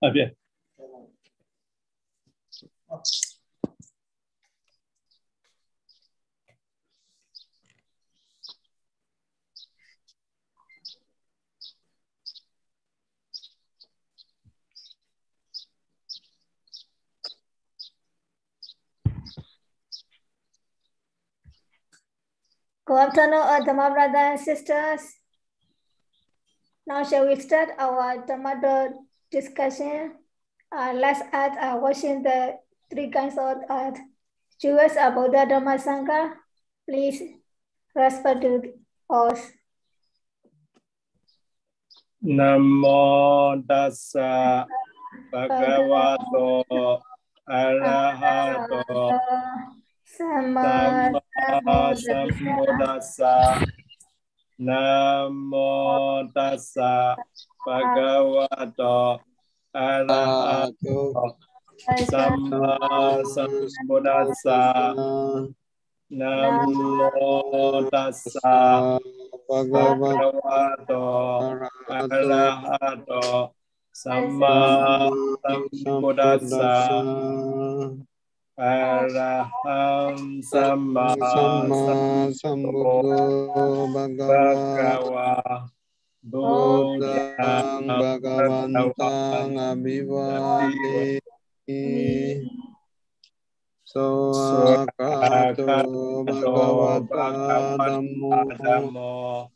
Okay. Good afternoon, Dhamma brothers and sisters. Now shall we start our Dhamma discussion? Let's add watching the three kinds of Jews about the Dhamma Sangha. Please respect to us. Namo tassa bhagavato arahato Sama sambuddhassa. Namo tassa bhagavato arahato sama sambuddhassa. Namo tassa bhagavato arahato sama sambuddhassa. Araham sama sambuddho bhagava buddhang bhagavantang abhivademi soakato bhagavata dhammo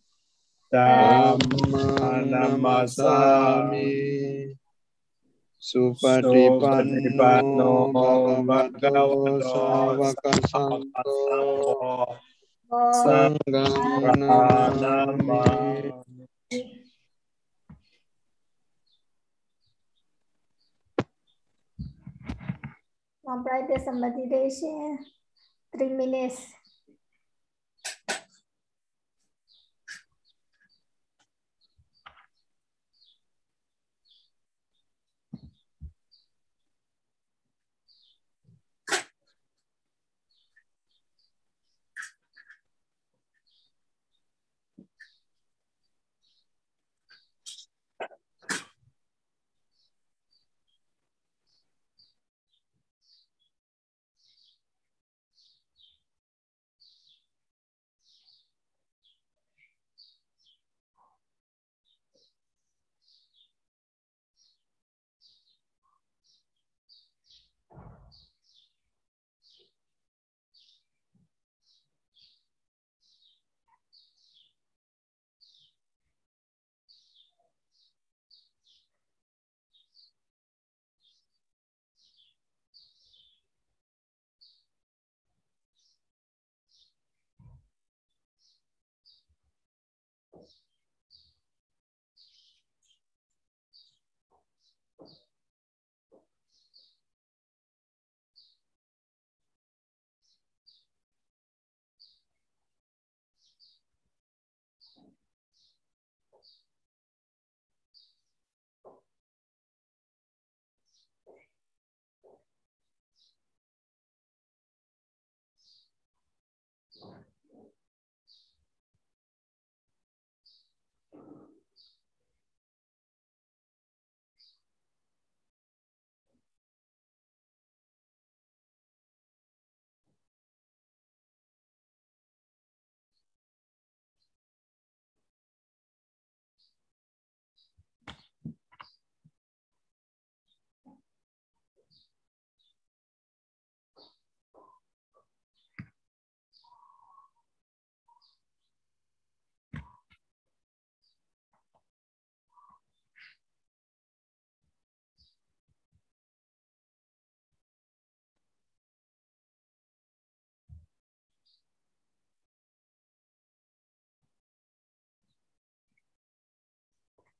dhamma namasami Supatipanno bhagavato sāvaka sangham namami. Now practice some meditation, 3 minutes.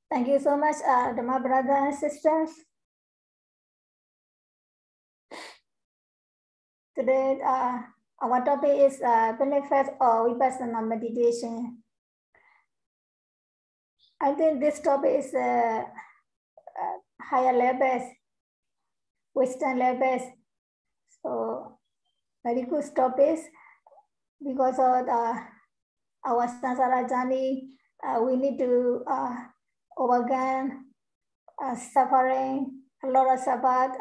Thank you so much, Dhamma brothers and sisters. Today, our topic is benefits of Vipassanā Meditation. I think this topic is higher levels, Western levels. So, very good topics because of our samsara journey. We need to overcome suffering, a lot of suffer,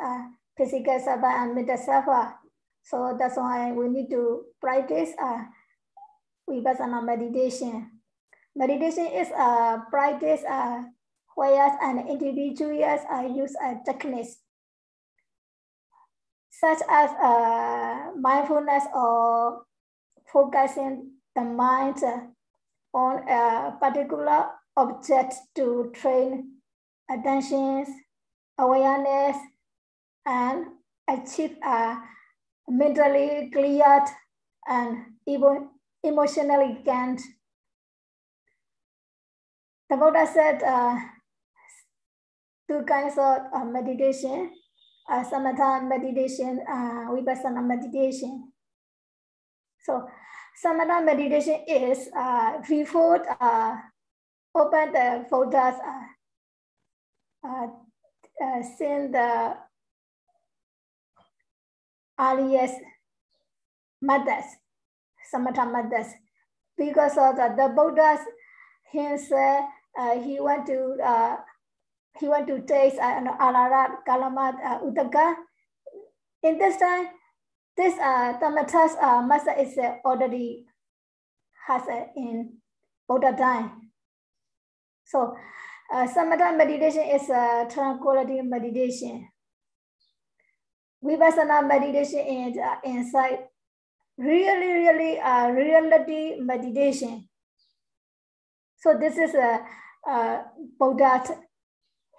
physical suffer and mental suffer. So that's why we need to practice Vipassanā meditation. Meditation is a practice where an individuals use techniques such as mindfulness or focusing the mind on a particular object to train attention, awareness, and achieve a mentally clear and even emotionally calm. The Buddha said two kinds of meditation, samatha meditation, Vipassanā meditation. So samatha meditation is before open the Buddha's since the earliest methods, samatha methods, because of the Buddha's himself, he want to taste ararat kalamat uddaka. In this time, this tamatha's master is already has in Buddha time. So samatha meditation is a tranquility meditation. Vipassanā meditation is inside really reality meditation. So this is a Buddha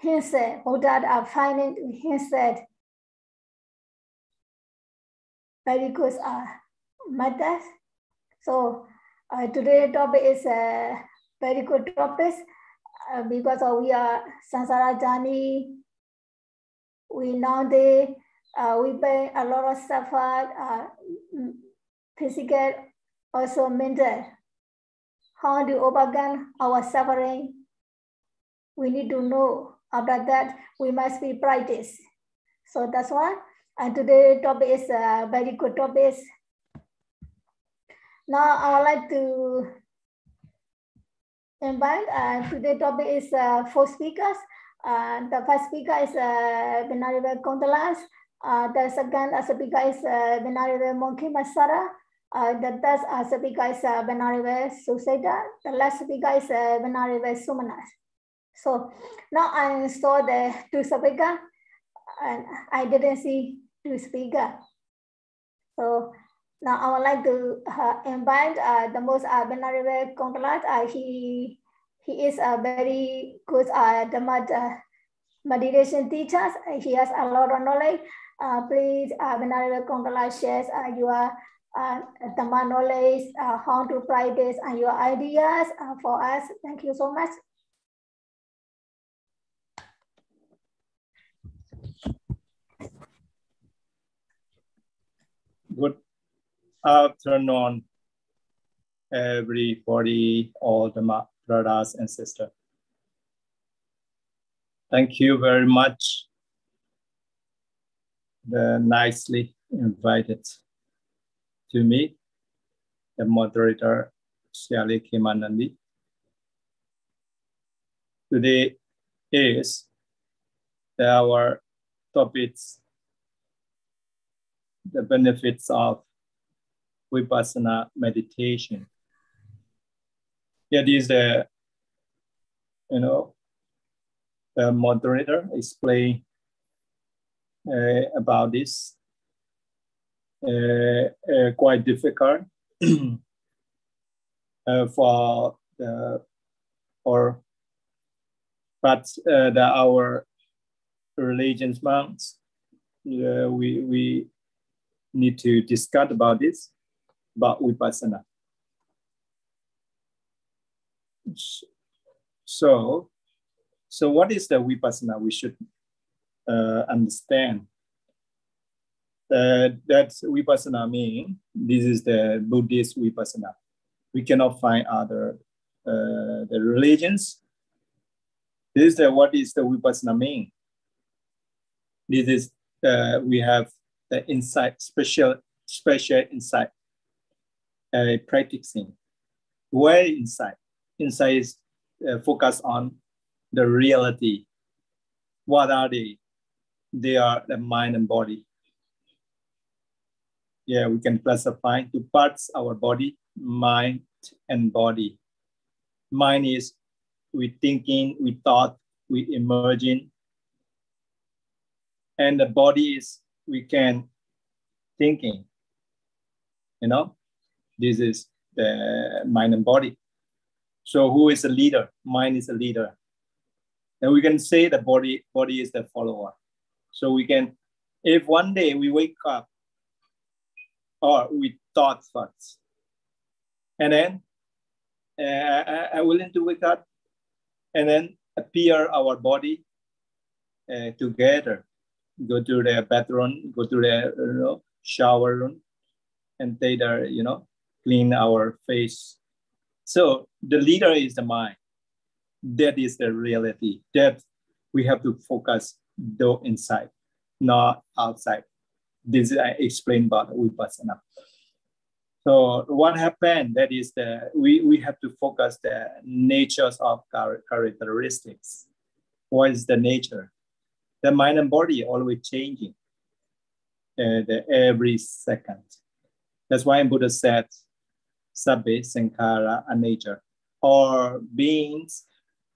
himself, Buddha finding himself very good methods. So today's topic is a very good topic because we are samsara journey. We know we pay a lot of suffer, physical, also mental. How to overcome our suffering? We need to know. After that, we must be practice. So that's why. And today's topic is a very good topic. Now I would like to invite. Today's topic is 4 speakers. The first speaker is Venerable Kontalas. The second speaker is Venerable Monkey Masara. The third speaker is Venerable Suseda. The last speaker is Venerable Sumanas. So now I saw the 2 speakers and I didn't see 2 speakers. So now I would like to invite the most Venerable Kontalas. He is a very good Dhamma meditation teacher. He has a lot of knowledge. Please, Venerable Kontalas, share your Dhamma knowledge, how to practice, and your ideas for us. Thank you so much. Good afternoon, everybody, all the brothers and sisters. Thank you very much. Nicely invited to me, the moderator, Shyali Kimanandi. Today is our topics, the benefits of Vipassanā meditation. Here is the moderator explain about this. Quite difficult for our religious monks. We need to discuss about this, about Vipassanā. So what is the Vipassanā? We should understand that Vipassanā means this is the Buddhist Vipassanā. We cannot find other the religions. This is what is the Vipassanā mean. This is we have the insight, special insight, practicing. Where insight? Insight is focus on the reality. What are they? they are the mind and body. Yeah, we can classify two parts, our body, mind and body. Mind is we thinking, we thought, we imagine. And the body is we can thinking. You know, this is the mind and body. So who is the leader? Mind is the leader. And we can say the body is the follower. So we can, if one day we wake up or we thought first, and then I willing to wake up and then appear our body together, go to the bathroom, go to the shower room, and take the, clean our face. So the leader is the mind. That is the reality. That we have to focus though inside, not outside. This I explained about Vipassana. So what happened? That is we have to focus the natures of characteristics. What is the nature? The mind and body are always changing every second. That's why Buddha said, Sabbe Sankhara anicca, or beings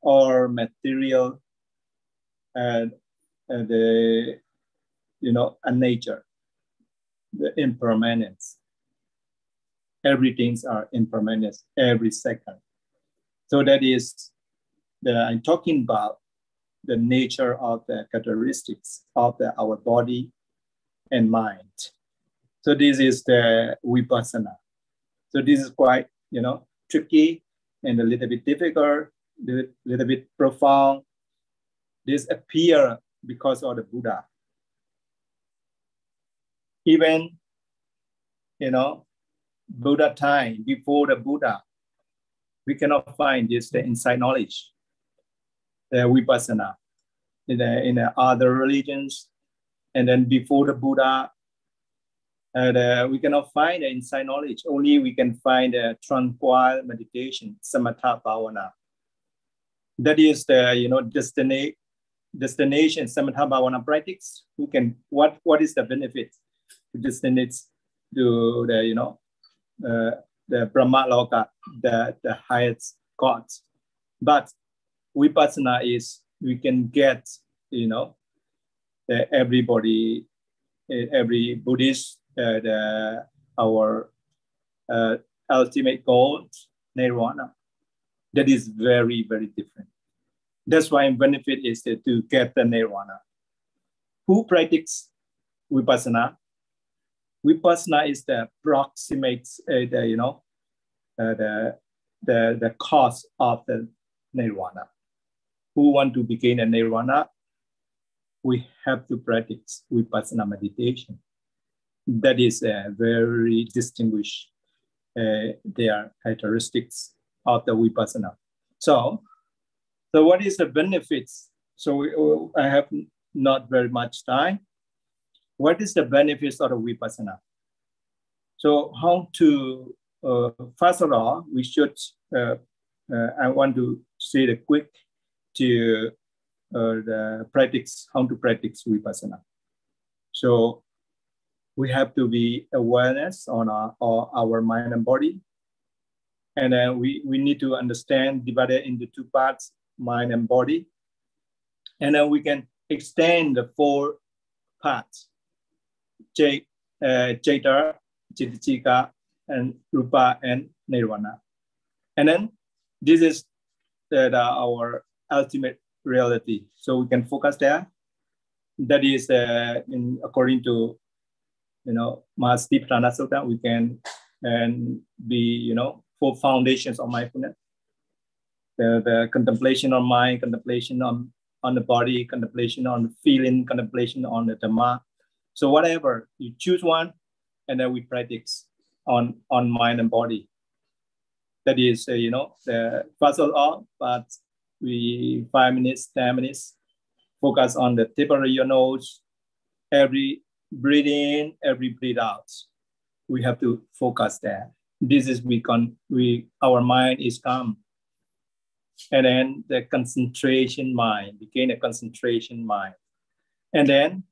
or material and the a nature, the impermanence. Everything's are impermanent every second. So that is I'm talking about the nature of the characteristics of our body and mind. So this is the Vipassana. So this is quite, tricky and a little bit difficult, a little bit profound. This appear because of the Buddha. Even, Buddha time, before the Buddha, we cannot find this the inside knowledge, the Vipassana, in the other religions. And then before the Buddha, we cannot find the inside knowledge. Only we can find a tranquil meditation, samatha bhavana. That is the destination samatha bhavana practice. What is the benefit? Destinate to the Brahma Loka, the highest gods. But Vipassana is we can get everybody, every Buddhist. Our ultimate goal, nirvana. That is very, very different. That's why benefit is to get the nirvana. Who practices Vipassana? Vipassana is the proximate, the cause of the nirvana. Who want to begin a nirvana? We have to practice Vipassana meditation. That is very distinguished their characteristics of the Vipassana. So what is the benefits? So I have not very much time. What is the benefits of the Vipassana? So how to, first of all, we should, I want to say the quick to the practice, how to practice Vipassana. So we have to be awareness on our mind and body. And then we need to understand, divided into two parts, mind and body. And then we can extend the four parts, Chaitara, Chitta, and Rupa, and Nirvana. And then this is our ultimate reality. So we can focus there. That is according to Mahasatipatthana Sutta, we can be, four foundations of mindfulness. The contemplation on mind, contemplation on the body, contemplation on the feeling, contemplation on the Dhamma. So whatever, you choose one, and then we practice on mind and body. That is, the first of all, but we 5 minutes, 10 minutes, focus on the tip of your nose, every breathe in, every breathe out. We have to focus there. This is our mind is calm. And then the concentration mind became a concentration mind. And then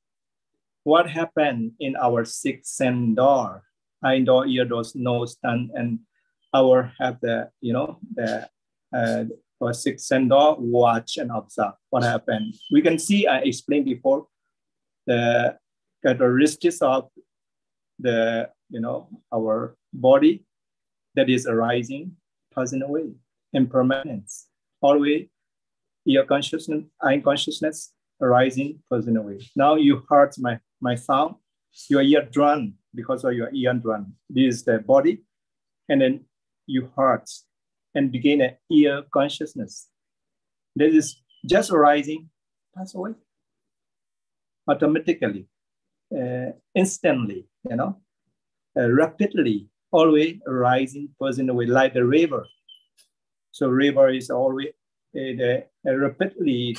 what happened in our sixth sense door, eye door, ear doors, nose, tongue, and our have the, our sixth sense door, watch and observe what happened. We can see, I explained before, the characteristics of the, our body that is arising, passing away, impermanence, always ear consciousness, eye consciousness, arising, passing away. Now you heard my sound, your ear drum, because of your ear drum. This is the body, and then you heard and begin an ear consciousness. That is just arising, pass away, automatically, instantly, rapidly, always arising, passing away, like the river. So river is always rapidly,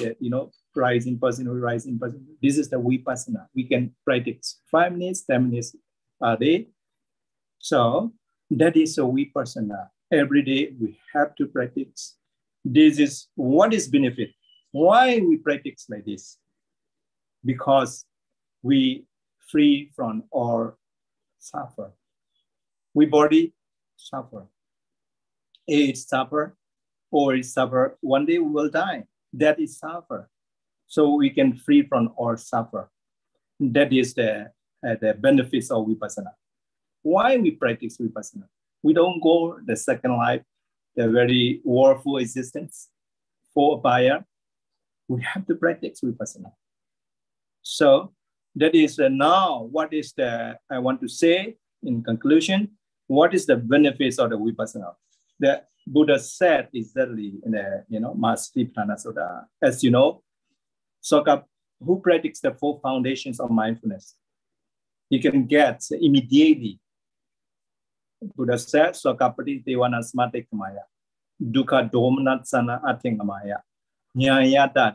rising, passing away, rising, passing away. This is the Vipassana. We can practice 5 minutes, 10 minutes a day. So that is a Vipassana. Every day we have to practice. This is what is benefit. Why we practice like this? Because we free from all suffer. We body suffer. Age suffer, or suffer. One day we will die. That is suffer. So we can free from all suffer. That is the benefits of Vipassana. Why we practice Vipassana? We don't go the second life, the very woeful existence for a buyer. We have to practice Vipassana. So that is now what is I want to say in conclusion, what is the benefits of the Vipassana? The Buddha said exactly in the, Mahasatipatthana Sutta. As you know, Soka, who practices the 4 foundations of mindfulness, he can get immediately. Buddha said, Sokapati Devana Smate Kamaya, Dukkha Domanat-sana Atingamaya, Nyayata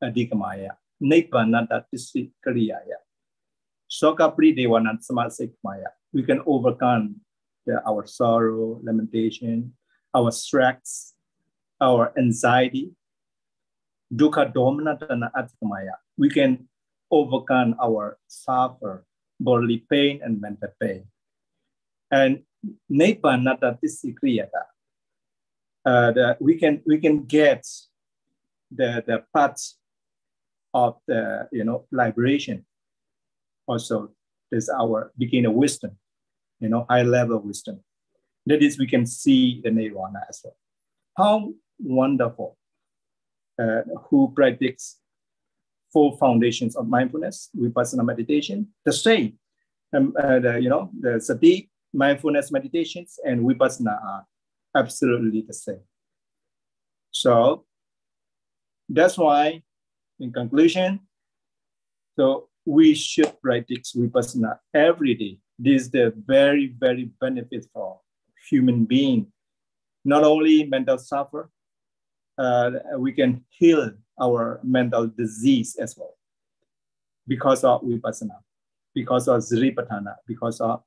Adikamaya, Nipanata Tisi Kariyaya. Sokapati Devana Smate Kamaya. We can overcome our sorrow, lamentation, our stress, our anxiety. Dukkha Domanatana Atkamaya. We can overcome our suffer, bodily pain and mental pain. And Nipanata Tisikriyata. We can get the parts of the liberation. Also, there's our beginner wisdom, high level wisdom. That is, we can see the nirvana as well. How wonderful! Who practice 4 foundations of mindfulness, Vipassana meditation, the same. The sati, mindfulness meditations, and Vipassana are absolutely the same. So that's why, in conclusion, so we should practice Vipassana every day. This is the very, very benefit for human being. Not only mental suffer, we can heal our mental disease as well because of Vipassana, because of Satipatthana, because of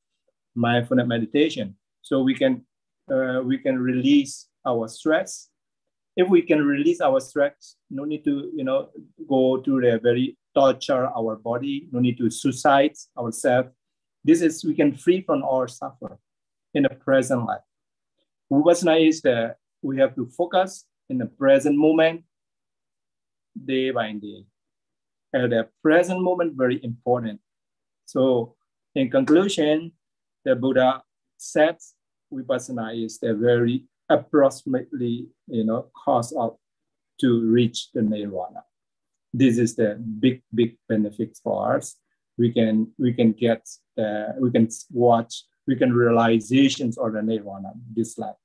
mindfulness meditation. So we can release our stress. If we can release our stress, no need to go to the very torture our body, no need to suicide ourselves. This is, we can free from all suffer in the present life. Vipassana is we have to focus in the present moment, day by day. And the present moment very important. So in conclusion, the Buddha said Vipassana is the very approximately cause of to reach the nirvana. This is the big benefits for us. We can get we can watch, we can realizations of the nirvana this life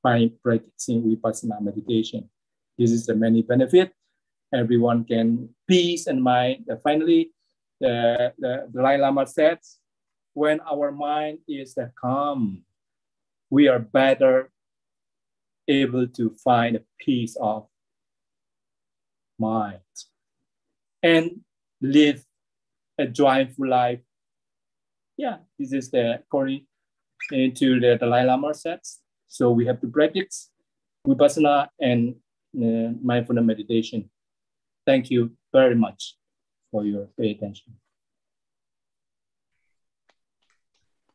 by practicing Vipassana meditation. This is the many benefit. Everyone can peace and mind. Finally, the Dalai Lama says, when our mind is calm, we are better able to find a peace of mind and live a joyful life. Yeah, this is according to the Dalai Lama says. So we have to practice Vipassana and mindfulness meditation. Thank you very much for your pay attention.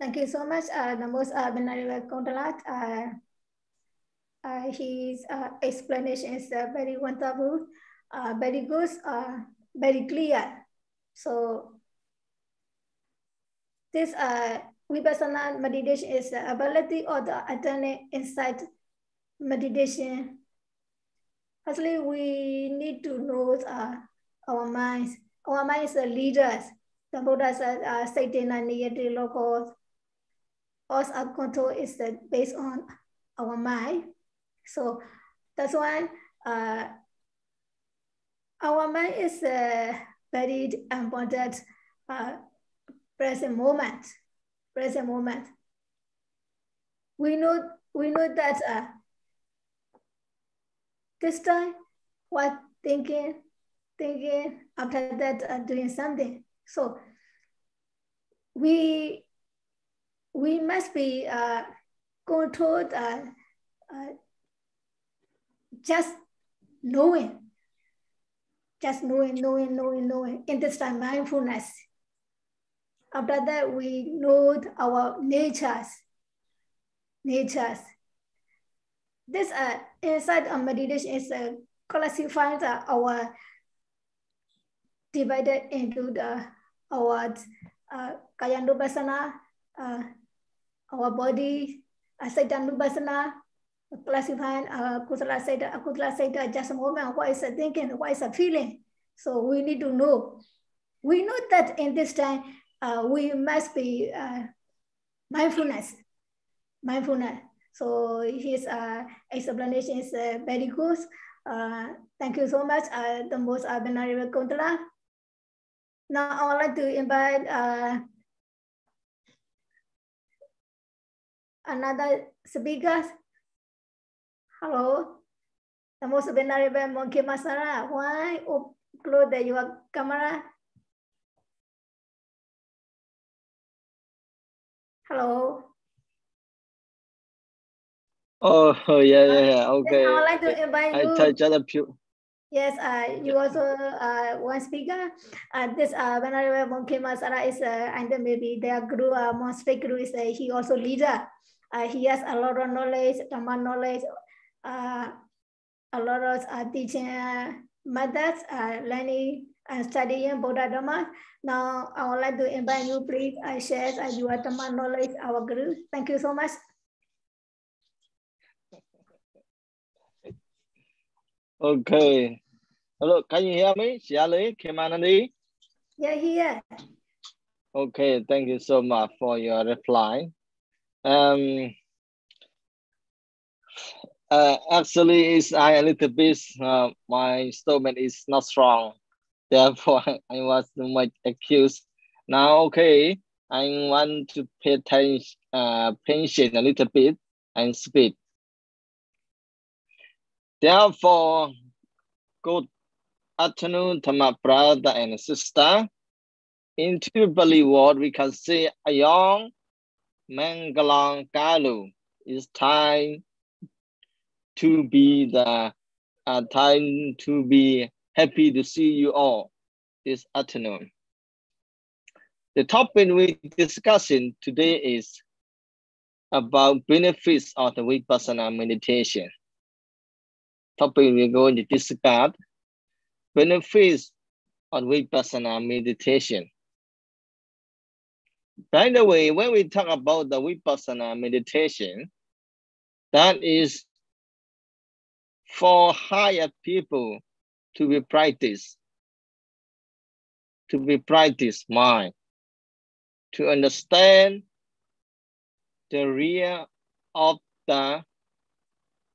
Thank you so much. The most Venerable Kontalat. His explanation is very wonderful, very good, very clear. So this Vipassanā meditation is the ability of the alternate insight meditation. Firstly, we need to know our minds. Our minds are leaders. The Buddha said, Saitena Niyati Loko. All our control is based on our mind. So that's why our mind is very important present moment. Present moment. We know that this time, what thinking, after that doing something. So we must be controlled, just knowing. In this time, mindfulness. After that, we know our natures. This inside of meditation is classified our divided into our Kayanupasana, our body, Saitanupasana, classifying Kusala Saita, Akutala Saita, just a moment, what is the thinking, what is the feeling? So we need to know. We know that in this time, we must be mindfulness. So his explanation is very good. Thank you so much, the most Venerable Kontala. Now I would like to invite another speaker. Hello, the most Venerable Monkey Masara. Why close your camera? Hello. Oh, yeah. Okay. I would like to invite you. I touch other people. Yes, you also one speaker. This Venerable Monkey Masara is, and then maybe their guru, Monster Guru is he also leader. He has a lot of knowledge, Dhamma knowledge, a lot of teaching methods, learning and studying Buddha Dhamma. Now I would like to invite you, please share your Dhamma knowledge, our guru. Thank you so much. Okay. Hello, can you hear me? Shiali, Kemanandi? Yeah, here. Okay, thank you so much for your reply. Actually, is I a little bit, my stomach is not strong. Therefore, I was too much accused. Now, okay, I want to pay attention a little bit and speak. Therefore, good afternoon to my brother and sister. Into Bali word, we can say Ayong Mangalang Kalu. It's time to be happy to see you all this afternoon. The topic we're discussing today is about benefits of the Vipassanā meditation. Topic we're going to discuss benefits of Vipassanā meditation. By the way, when we talk about the Vipassanā meditation, that is for higher people to be practiced mind, to understand the real of the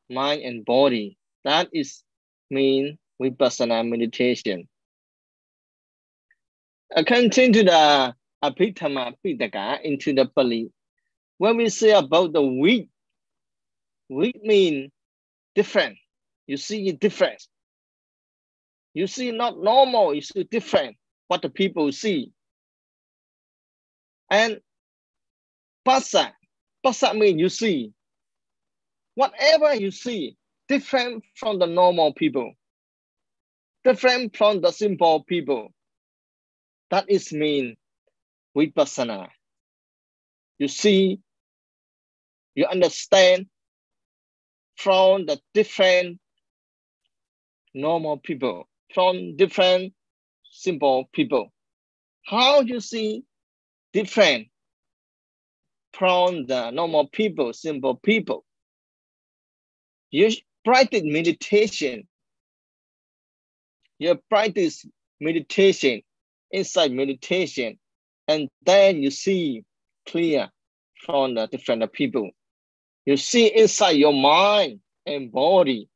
mind and body. That is mean Vipassanā meditation. According to the Abhidhamma Pitaka into the Pali, when we say about the weak mean different. You see it different. You see not normal, you see different what the people see. And pasa means you see. Whatever you see, different from the normal people, different from the simple people. That is mean Vipassanā. You see, you understand from the different normal people, from different simple people. How you see different from the normal people, simple people? You practice meditation. You practice meditation, inside meditation, and then you see clear from the different people. You see inside your mind and body.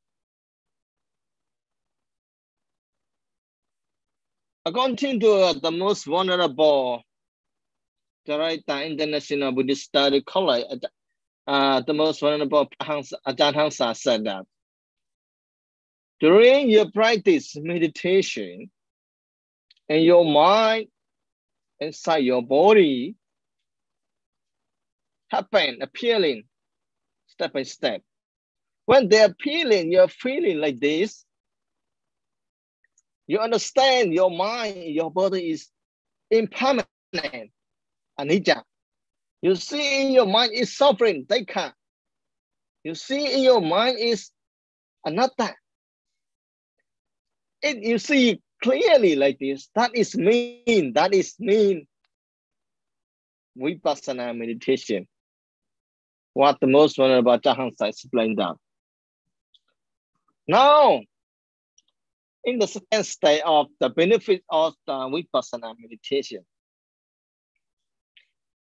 According to the most vulnerable Director International Buddhist Study College, the most vulnerable Ajahn Hansa said that during your practice meditation, and your mind inside your body happen, appearing step by step. When they're appealing, you're feeling like this. You understand your mind, your body is impermanent, anicca. You see in your mind is suffering, dukkha. You see in your mind is anatta. You see clearly like this. That is mean Vipassanā meditation. What the most vulnerable Jahansa explained that. Now, in the second stage of the benefit of the Vipassanā meditation,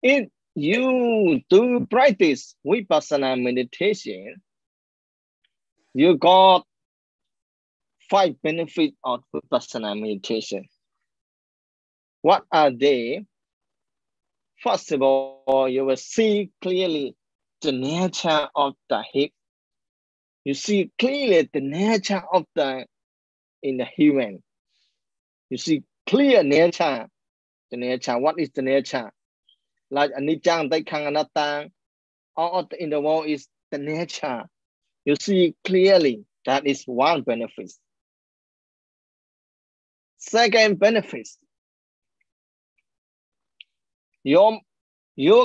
if you do practice Vipassanā meditation, you got 5 benefits of Vipassanā meditation. What are they? First of all, you will see clearly the nature of the hip. You see clearly the nature of the in the human. You see clear nature. The nature. What is the nature? Like anicca, dukkha, anatta. All in the world is the nature. You see clearly. That is one benefit. Second benefit. You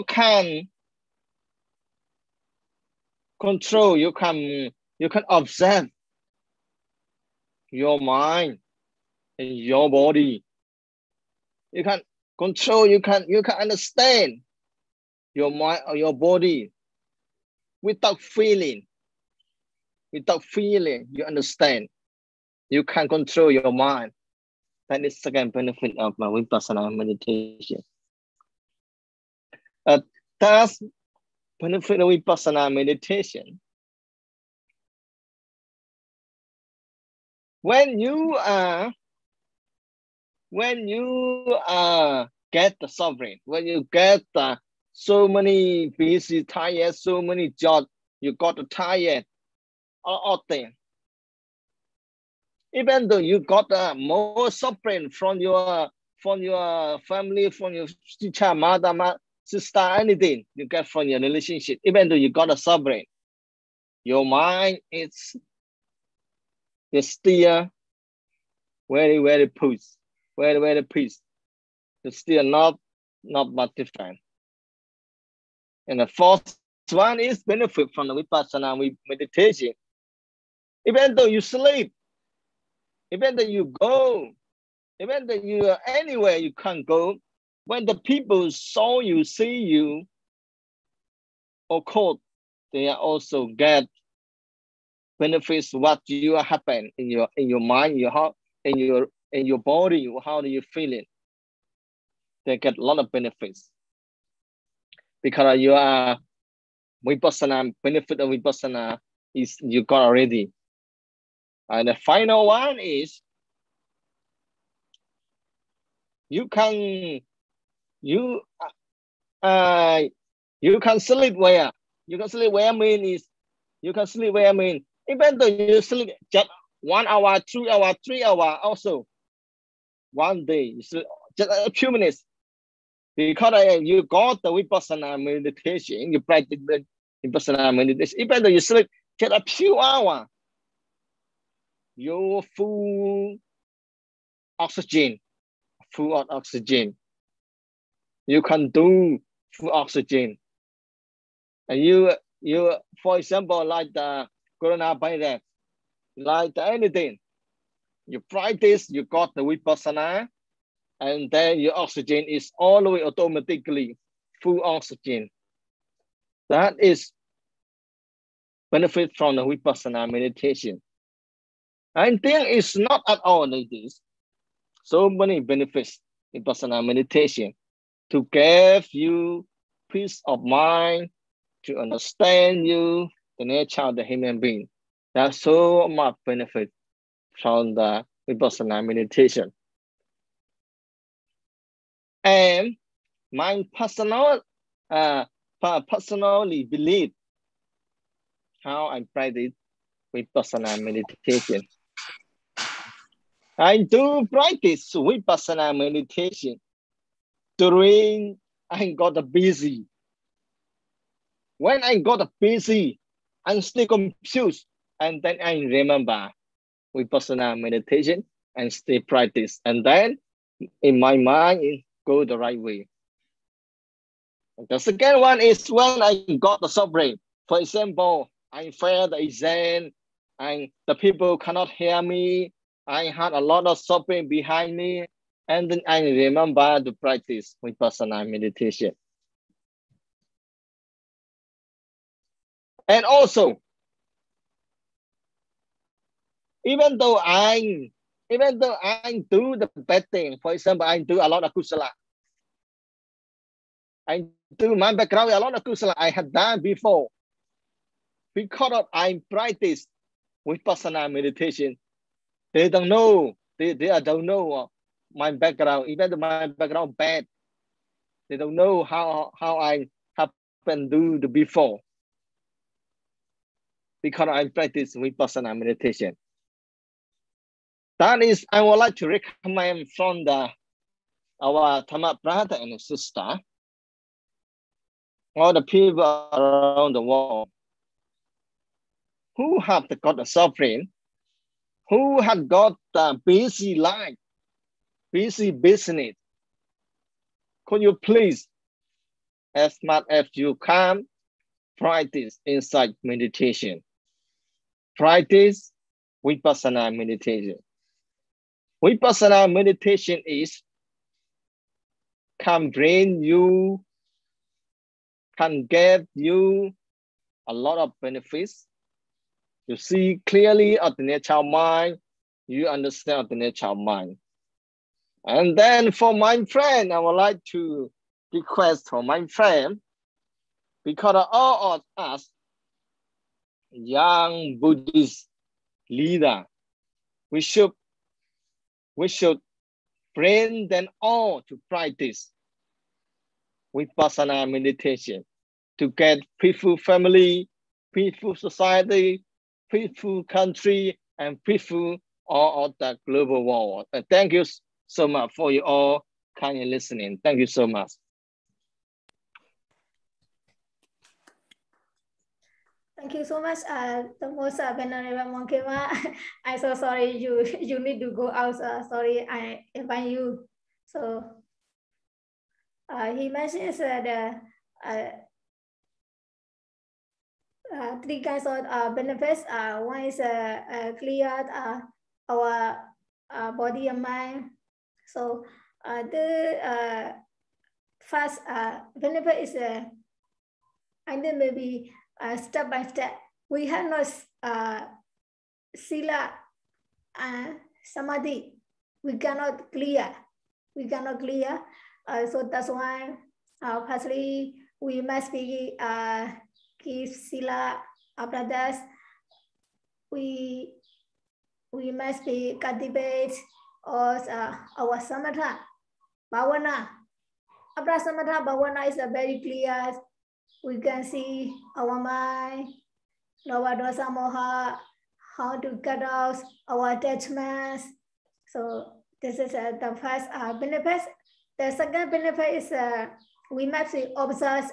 can control. You can observe your mind and your body. You can control, you can understand your mind or your body without feeling. Without feeling, you understand. You can control your mind. That is the second benefit of my Vipassanā meditation. Third benefit of Vipassanā meditation. When you get the suffering, when you get so many busy, tired, so many jobs, you got tired, all things. Even though you got more suffering from your family, from your teacher, mother, sister, anything you get from your relationship, even though you got a suffering, your mind is still very peace, very peace. It's still not much different. And the fourth one is benefit from the Vipassanā meditation. Even though you sleep, even though you go, even though you are anywhere you can't go, when the people saw you, see you, of course, they also get benefits what you happen in your mind, in your body. How do you feel it? They get a lot of benefits because you are Vipassanā. Benefit of Vipassanā is you got already. And the final one is you can sleep where. You can sleep where mean even though you sleep just 1 hour, 2 hours, 3 hours, also one day, you sleep just a few minutes. Because you got the Vipassanā meditation, you practice the Vipassanā meditation, even though you sleep just a few hours, you're full of oxygen. You can do full oxygen. And you, for example, like the coronavirus, like anything, you practice, you got the Vipassana, and then your oxygen is always automatically full oxygen. That is benefit from the Vipassana meditation. I think it's not at all like this. So many benefits in Vipassana meditation to give you peace of mind, to understand you, the nature of the human being. There's so much benefit from the Vipassana meditation. And my personally believe how I practice Vipassana meditation. I do practice Vipassana meditation during I got busy. When I got busy, I'm still confused, and then I remember Vipassana meditation and still practice, and then in my mind it go the right way. The second one is when I got the suffering. For example, I failed the exam, and the people cannot hear me. I had a lot of suffering behind me, and then I remember to practice Vipassana meditation. And also, even though I do the bad thing, for example, I do a lot of kusala. I do my background a lot of kusala I had done before. Because of I practice Vipassana meditation, they don't know. They don't know my background. Even though my background bad, they don't know how I happen do the before. Because I practice Vipassana meditation. That is, I would like to recommend from our Dhamma brother and sister, all the people around the world who have got the suffering, who have got the busy life, busy business. Could you please, as much as you can, practice insight meditation. Practice Vipassana meditation. Vipassana meditation can bring you, can give you a lot of benefits. You see clearly of the nature of mind, you understand the nature of mind. And then for my friend, I would like to request for my friend, because all of us, young Buddhist leader, we should bring them all to practice Vipassana meditation to get peaceful family, peaceful society, peaceful country, and peaceful all of the global world. Thank you so much for you all kindly listening. Thank you so much. Thank you so much, the most venerable Monkey. I'm so sorry you need to go out. Sorry, I invite you. So he mentions the three kinds of benefits. One is clear our body and mind. So the first benefit is I think maybe step by step. We have no sila and samadhi. We cannot clear. So that's why firstly we must be keep sila. After that, we must be cultivate or our samatha bhavana. After samatha bhavana is very clear. We can see our mind, lower dosa moha, how to cut out our attachments. So this is the first benefit. The second benefit is we must observe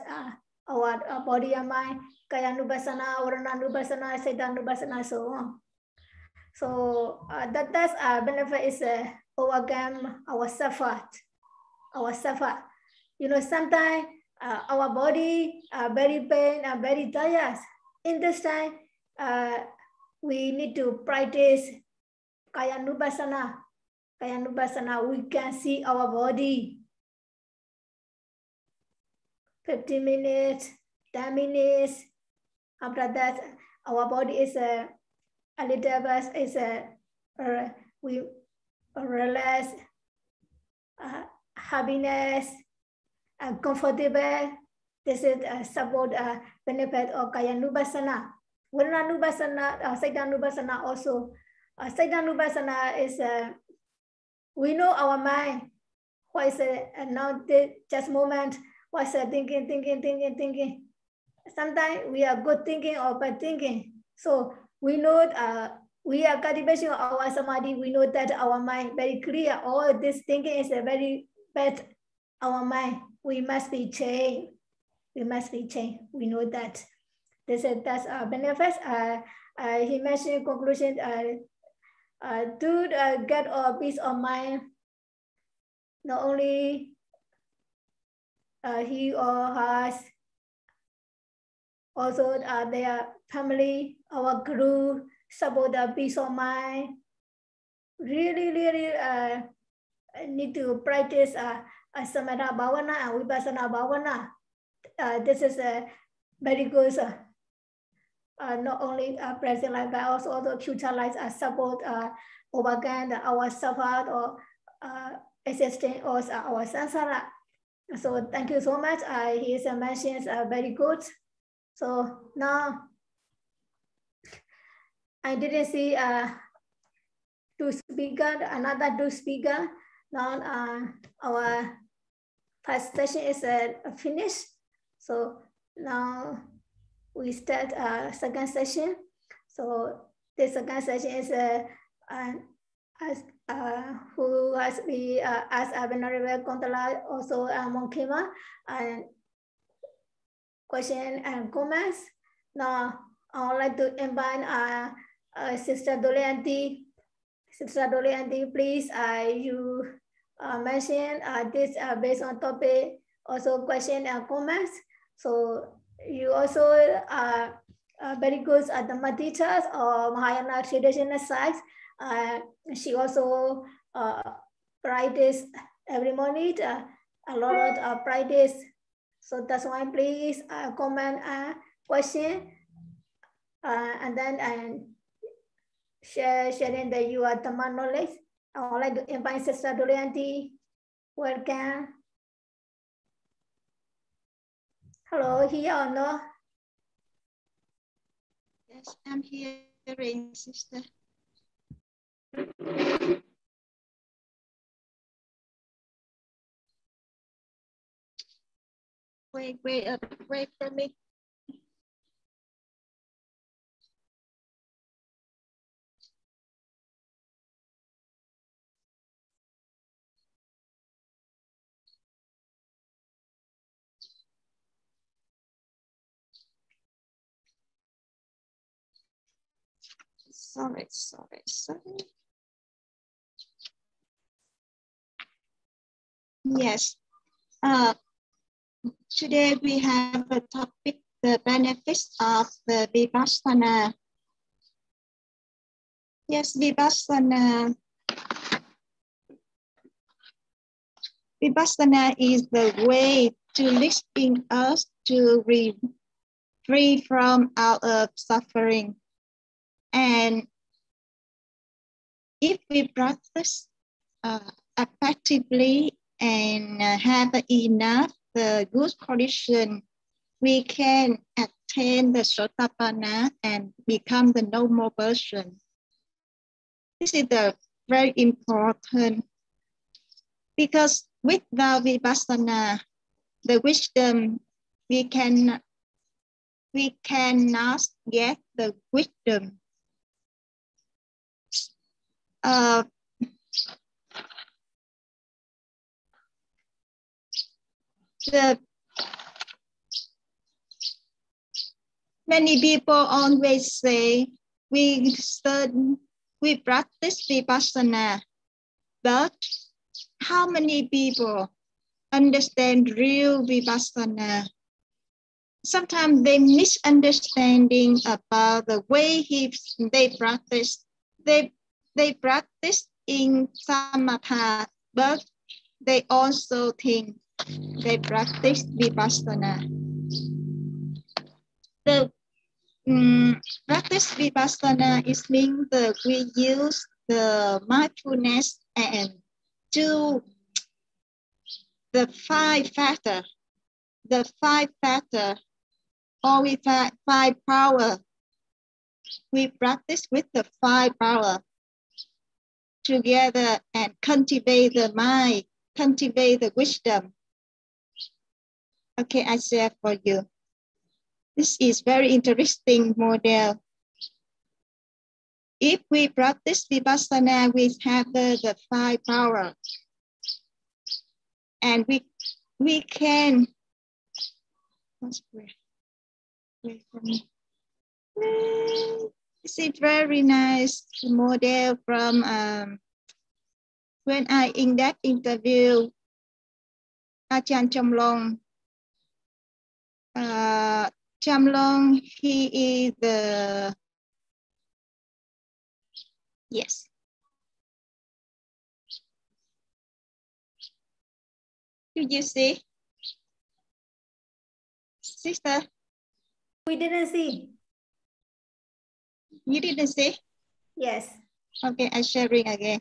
our body and mind, kaya nupassana, varana nupassana, seta nupassana, so on. So that benefit is overcome our suffer. You know, sometimes our body very pain and very tired. In this time, we need to practice Kayanupassana. Kayanupassana, we can see our body. 15 minutes, 10 minutes. After that, our body is a little bit, we relax, happiness, and comfortable. This is support benefit of Kayanupassana. Vajranupassana, Saitanupassana also. Saitanupassana is, we know our mind. What is now just moment, what's thinking. Sometimes we are good thinking or bad thinking. So we know we are cultivation of our samadhi. We know that our mind very clear. All this thinking is a very bad. Our mind, we must be changed. We must be changed. We know that. That's our benefits. He mentioned conclusion to get a peace of mind. Not only he or her, also their family, our guru, support the peace of mind. Really need to practice Samatha Bhavana and Vipasana Bhavana. This is very good. Not only present life, but also future life support overcome our suffer or existing or our samsara. So thank you so much. His mentions are very good. So now I didn't see another two speaker. Now our first session is finished. So now we start second session. So this second session is who has been asked Venerable Kontala, also Monkima, and question and comments. Now I would like to invite Sister Dolianti. Sister Dolianti, please, you mention this based on topic, also question and comments. So you also are very good at the teachers or Mahayana traditional side. She also practice every morning, a lot of practice. So that's why please comment question and then sharing your Dhamma knowledge. I would like to invite Sister Dolianti. Welcome. Hello, here or no? Yes, I'm hearing, Sister. Wait for me. Sorry. Yes. Today we have a topic, the benefits of the Vipassana. Yes, Vipassana. Vipassana is the way to lifting us to be free from our suffering. And if we practice effectively and have enough the good condition, we can attain the Sotapanna and become the noble person. This is the very important, because without Vipassana, the wisdom, we cannot get the wisdom. Many people always say we practice Vipassana, but how many people understand real Vipassana. Sometimes they misunderstanding about the way they practice. They practice in samatha, but they also think they practice Vipassana. The practice Vipassana is mean that we use the mindfulness and do the five factor or with five power. We practice with the five power together and cultivate the mind, cultivate the wisdom. Okay, I share for you. This is very interesting model. If we practice Vipassana, we have the five power. And we can, wait for me. This is very nice model from when I in that interview, Ajahn Chamlong. Chamlong, he is the, yes. Do you see? Sister? We didn't see. You didn't see? Yes. Okay, I'm sharing again.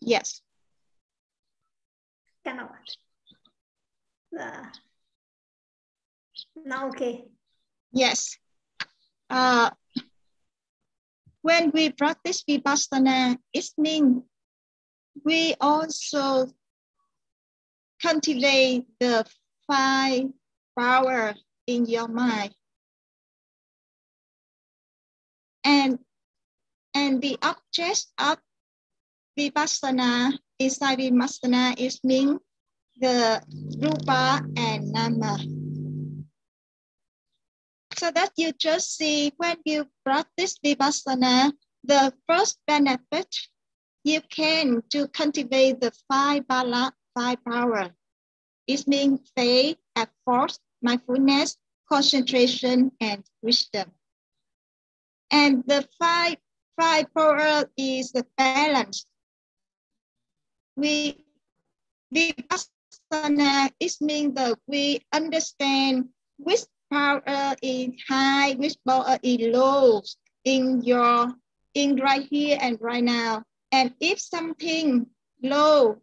Yes. Cannot. Now okay. Yes. When we practice Vipassana, it means we also cultivate the five power in your mind. And the object of Vipassana, inside Vipassana, is mean the Rupa and Nama. So that you just see when you practice Vipassana, the first benefit, you can to cultivate the five power. It means faith, effort, mindfulness, concentration, and wisdom. And the five power is the balance. Vipassana is mean that we understand which power is high, which power is low in right here and right now. And if something low,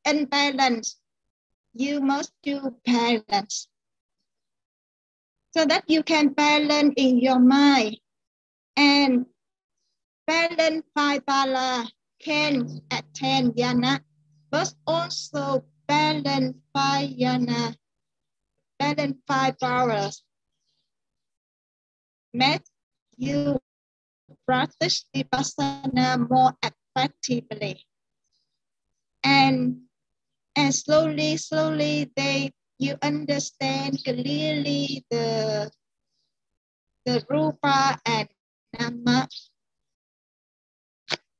unbalanced, you must do balance. So that you can balance in your mind. And balance five pala can attain jhana, but also balance five jhana, balance five powers. Make you practice Vipassana more effectively. And slowly, you understand clearly the Rupa and Nama.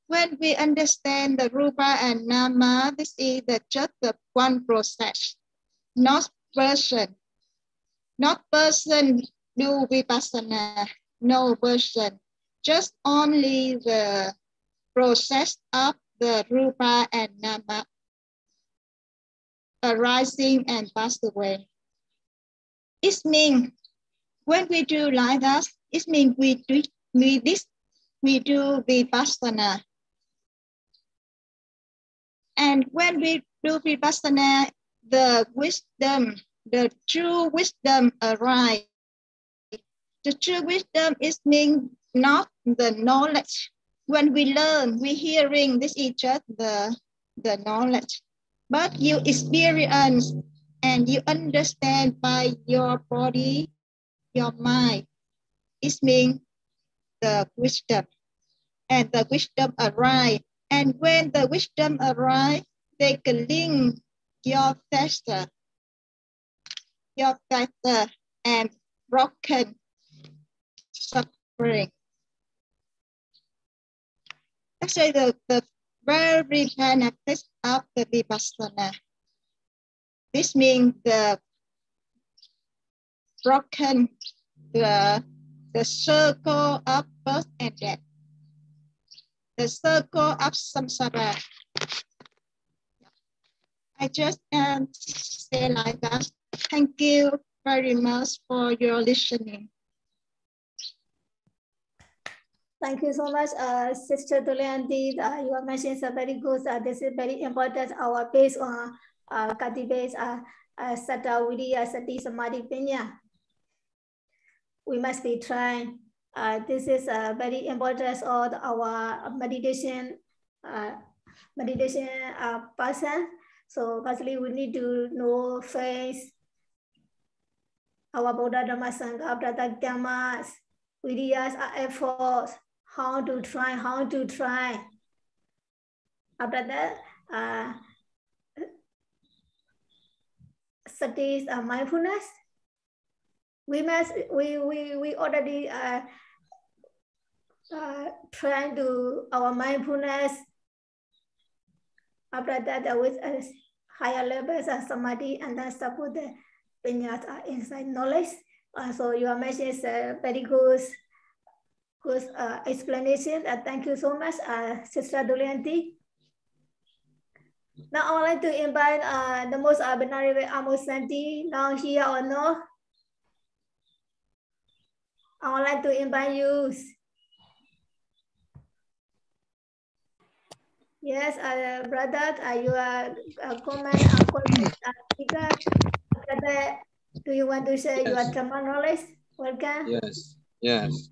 When we understand the Rupa and Nama, this is just the one process, not person. Not person do Vipassana, no person. Just only the process of the Rupa and Nama arising and pass away. It means when we do like that, it means we do Vipassana. And when we do Vipassana, the wisdom, the true wisdom arise. The true wisdom is mean not the knowledge. When we learn, we hearing, this is just the knowledge. But you experience and you understand by your body, your mind. It means the wisdom. And the wisdom arise. And when the wisdom arise, they can link your factor and broken suffering. Actually, very benefit of the Vipassana. This means the broken the circle of birth and death, the circle of samsara. I just say like that. Thank you very much for your listening. Thank you so much, Sister Dolianti. Your message is very good. This is very important. Our base on Kati base, Sata Vidya, Sati Samadhi Pinya. We must be trying. This is very important of our meditation person. So firstly, we need to know face our Buddha Dhamma Sangha, Prata Dhammas, Vidyas are efforts, how to try. After that, Sati is mindfulness. We already try to our mindfulness. After that, with higher levels of samadhi, and then support the pinyas inside knowledge. So your message is very good explanation. Thank you so much, Sister Dolianti. Now I would like to invite the most venerable Amosanti, now here or no. I would like to invite you. Yes, brother, your comment and question speaker. Brother, do you want to share your Dhamma knowledge? Welcome. Yes.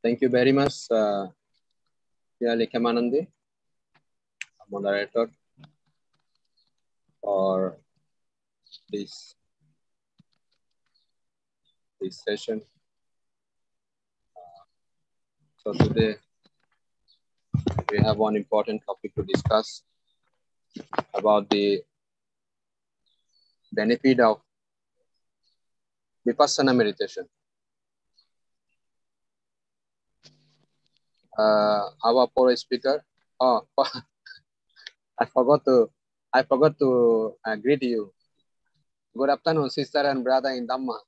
Thank you very much, Likamanandi, moderator, for this session. So today we have one important topic to discuss about the benefit of Vipassanā meditation. Our poor speaker. Oh, I forgot to greet you. Good afternoon, sister and brother in Dhamma.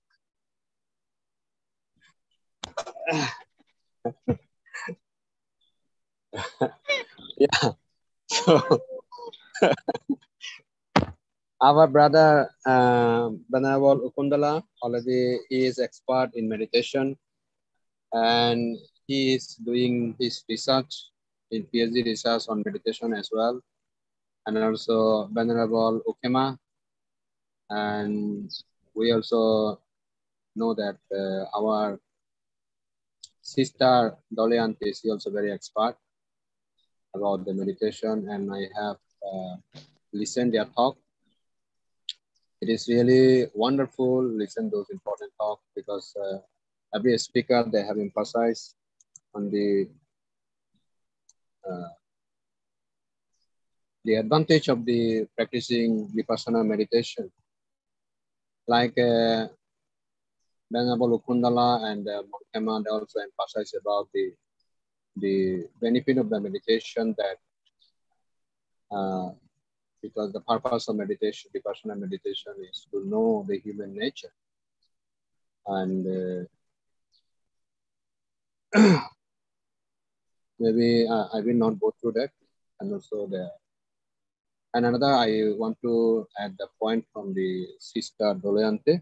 Yeah. So our brother Venerable Ukundala already is expert in meditation, and he is doing his research in PhD research on meditation as well. And also Venerable Ukema, and we also know that our sister Dolianti is also very expert about the meditation, and I have listened their talk. It is really wonderful listen those important talk, because every speaker, they have emphasized on the advantage of the practicing Vipassanā meditation. Like Venerable Ukundala and Monkema, they also emphasize about the benefit of the meditation, that because the purpose of meditation, Vipassanā meditation, is to know the human nature. And maybe I will not go through that. And also another, I want to add the point from the sister Dolianti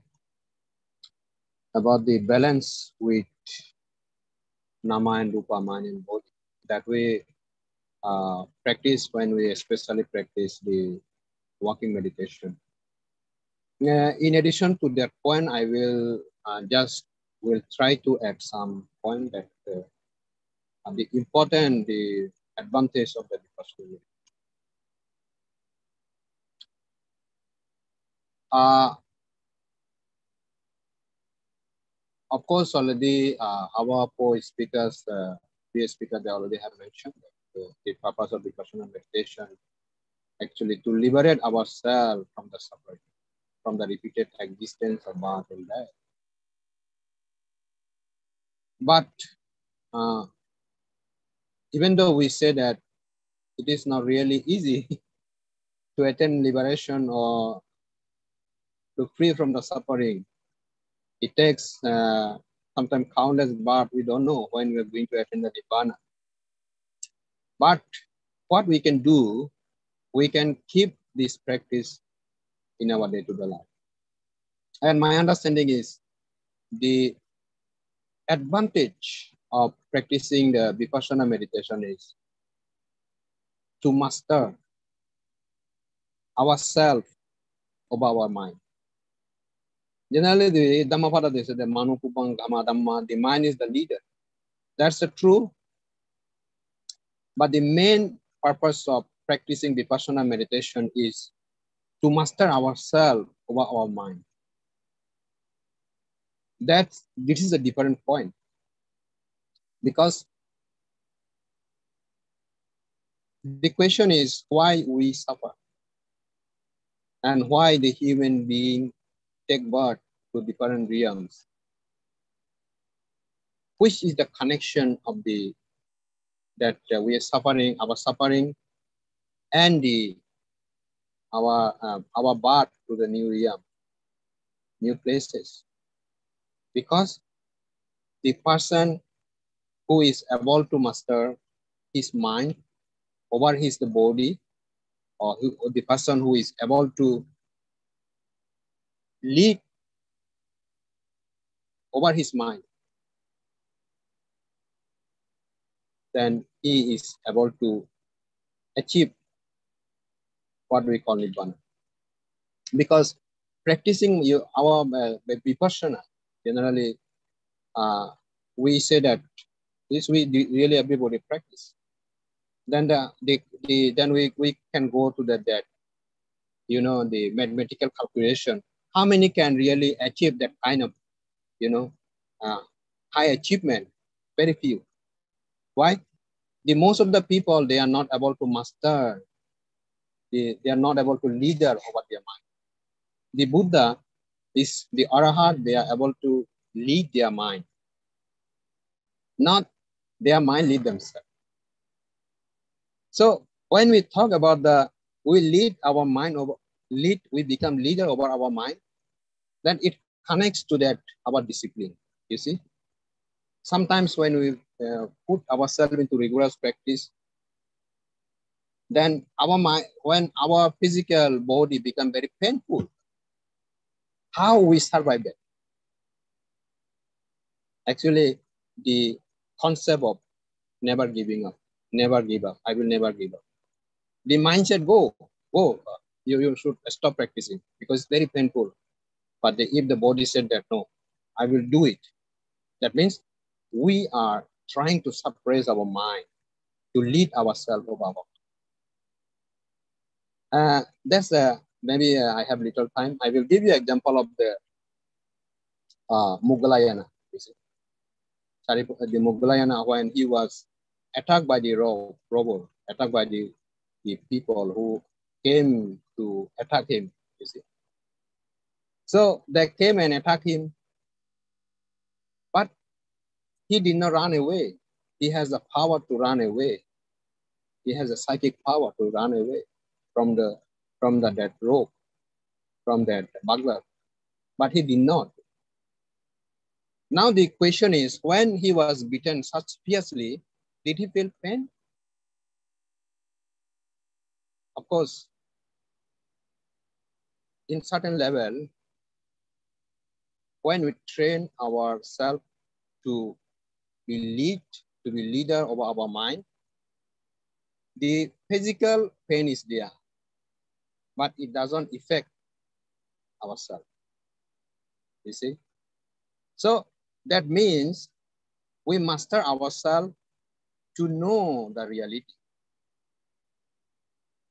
about the balance with Nama and Rupa, mind and body, that we practice when we especially practice the walking meditation. In addition to that point, I will try to add some point that the important, the advantage of the Vipassana. Of course, already our four speakers, previous speakers, they already have mentioned that the purpose of Vipassanā meditation actually to liberate ourselves from the suffering, from the repeated existence of birth and death. But even though we say that it is not really easy to attain liberation or to free from the suffering, it takes sometimes countless births. We don't know when we are going to attain the Nibbana. But what we can do, we can keep this practice in our day-to-day life. And my understanding is the advantage of practicing the Vipassanā meditation is to master ourselves over our mind. Generally, the Dhammapada, they say the Manupupang Dhamma Dhamma, the mind is the leader. That's true. But the main purpose of practicing Vipassanā meditation is to master ourselves over our mind. This is a different point. Because the question is why we suffer and why the human being take birth to different realms. Which is the connection of that we are suffering, our suffering, and our birth to the new realm, new places. Because the person who is able to master his mind over his body, or the person who is able to lead over his mind, then he is able to achieve what we call Nibbana. Because practicing our Vipassana, generally, we say that this really everybody practice. Then then we can go to that the mathematical calculation. How many can really achieve that kind of high achievement? Very few. Why? Most of the people, they are not able to master. They are not able to leader over their mind. The Buddha, the Arahant, they are able to lead their mind. Not their mind lead themselves. So when we talk about we lead our mind over, we become leader over our mind, then it connects to that our discipline. You see, sometimes when we put ourselves into rigorous practice, then our mind, when our physical body become very painful, how we survive that? Actually, the concept of never giving up, never give up, I will never give up. The mindset go, you should stop practicing because it's very painful. But if the body said that, no, I will do it, that means we are trying to suppress our mind to lead ourselves over our. That's maybe I have little time. I will give you an example of the Mugalayana. You see, the Mugalayana, when he was attacked by the robber, attacked by the people who came to attack him. You see, so they came and attacked him, but he did not run away. He has the power to run away. He has a psychic power to run away from that rope, from that burglar, but he did not. Now the question is, when he was beaten such fiercely, did he feel pain? Of course, in certain level, when we train ourselves to be leader over our mind, the physical pain is there, but it doesn't affect ourselves. You see? So that means we master ourselves to know the reality.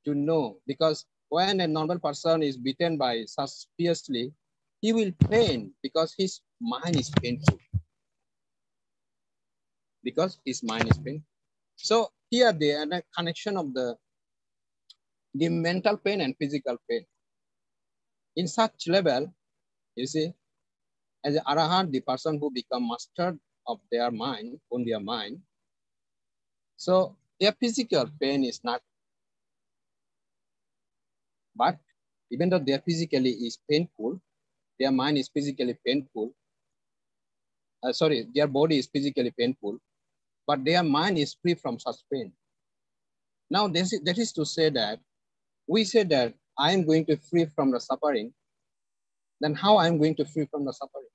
To know, because when a normal person is beaten by such fiercely, he will pain because his mind is painful. Because his mind is painful. So here the connection of the mental pain and physical pain. In such level, you see, as an Arahant, the person who become mastered of their mind, on their mind. So their physical pain is not, but even though their physically is painful, their mind is physically painful. Their body is physically painful, but their mind is free from such pain. Now that is to say that we say that I am going to free from the suffering. Then how I am going to free from the suffering?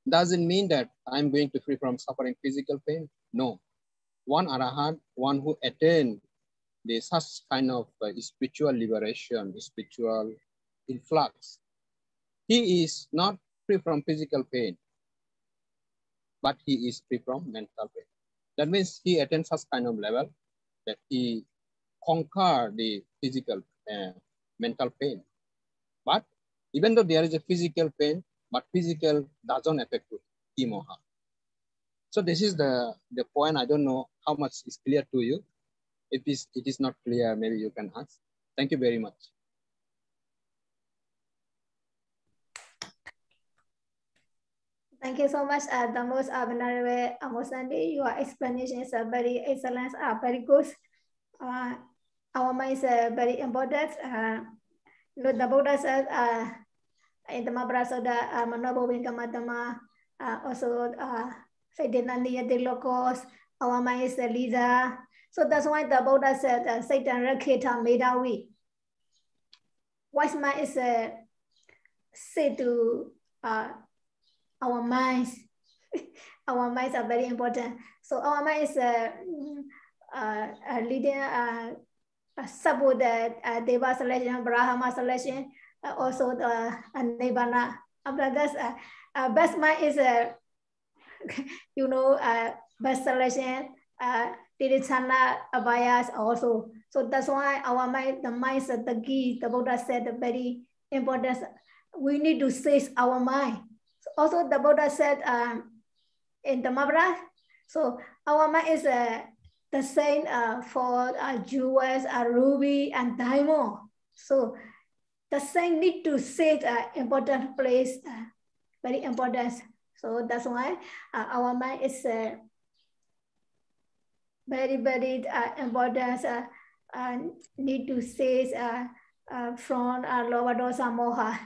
Doesn't mean that I'm going to free from suffering physical pain. No. One arahant, one who attained the such kind of spiritual liberation, spiritual influx, he is not free from physical pain, but he is free from mental pain. That means he attains such kind of level that he conquer the physical mental pain. But even though there is a physical pain, but physical doesn't affect him or her. So this is the point. I don't know how much is clear to you. If it is not clear, maybe you can ask. Thank you very much. Thank you so much, the most Venerable Amosandi. Your explanation is very excellent, very good. Our mind is very important. The Buddha said in the Mahaprasada, Manobo Vinkamatama, also Saitanandi Lokos, our mind is the leader. So that's why the Buddha said, Satan Raketa Medawi. Wise mind is said to our minds. Our minds are very important. So our mind is leading support the Deva selection, Brahma selection, also the Nibbana. After that, best mind is best selection, Tirithana bias also. So that's why our mind, the mind is the key. The Buddha said very important. We need to seize our mind. Also, the Buddha said in the Mahabharata, so our mind is the same for jewels, ruby, and diamond. So the same need to sit important place, very important. So that's why our mind is very, very important. Need to sit from lower dosa moha.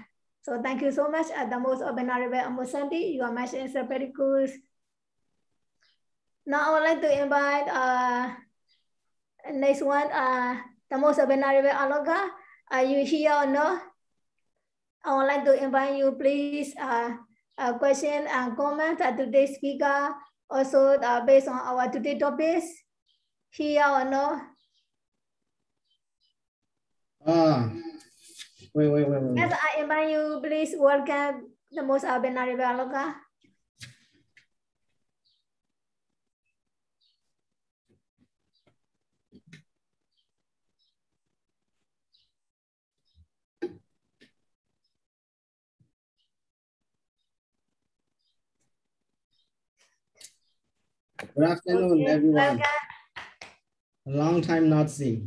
So thank you so much. The most Venerable Amosandi, your message is very good. Now I would like to invite next one, the most Venerable Aloka. Are you here or no? I would like to invite you, please, question and comment at today's speaker. Also, based on our today's topics, here or no? Wait. Yes, I invite you, please welcome the most Venerable Aloka. Good afternoon, Okay, everyone. welcome. A long time not see.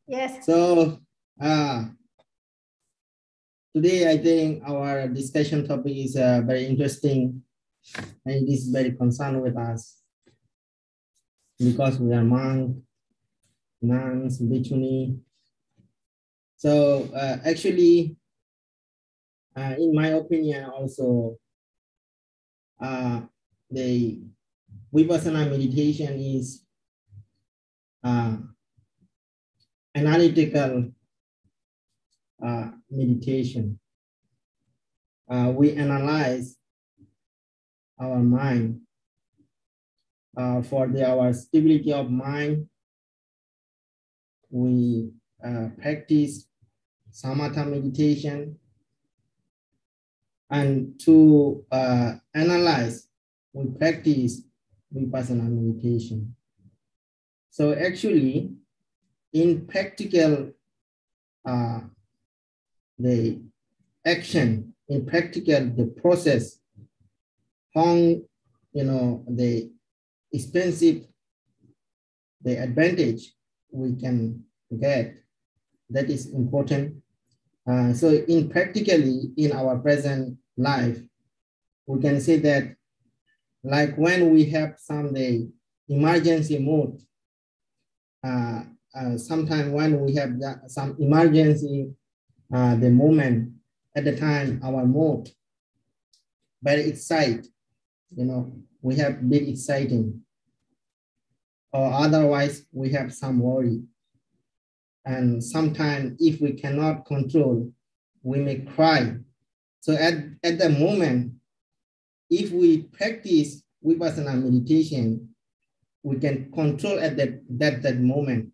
Yes. So today I think our discussion topic is very interesting, and it is very concerned with us because we are monks, nuns, bhikkhuni. So actually, in my opinion, also the Vipassanā meditation is analytical meditation. We analyze our mind for our stability of mind. We practice samatha meditation, and to analyze, we practice Vipassanā meditation. So actually, in practical, the action, in practical, the process, how, the expensive, the advantage we can get, that is important. So in practically, in our present life, we can say that like when we have some emergency mode, sometimes when we have some emergency, the moment at the time, our mood very excited, we have big exciting, or otherwise we have some worry. And sometimes if we cannot control, we may cry. So at the moment, if we practice Vipassana meditation, we can control at that moment,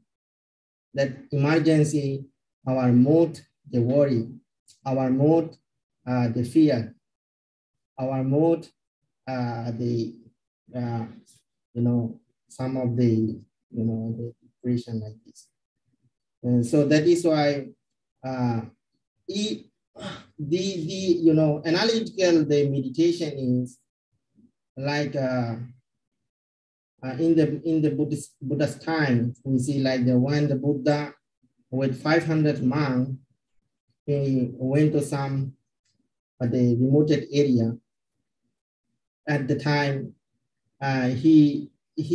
that emergency, our mood, the worry, our mood, the fear, our mood, some of the depression like this. And so that is why analytical, the meditation is like in the Buddha's time, we see like when the Buddha with 500 monks, he went to some the remote area. At the time, he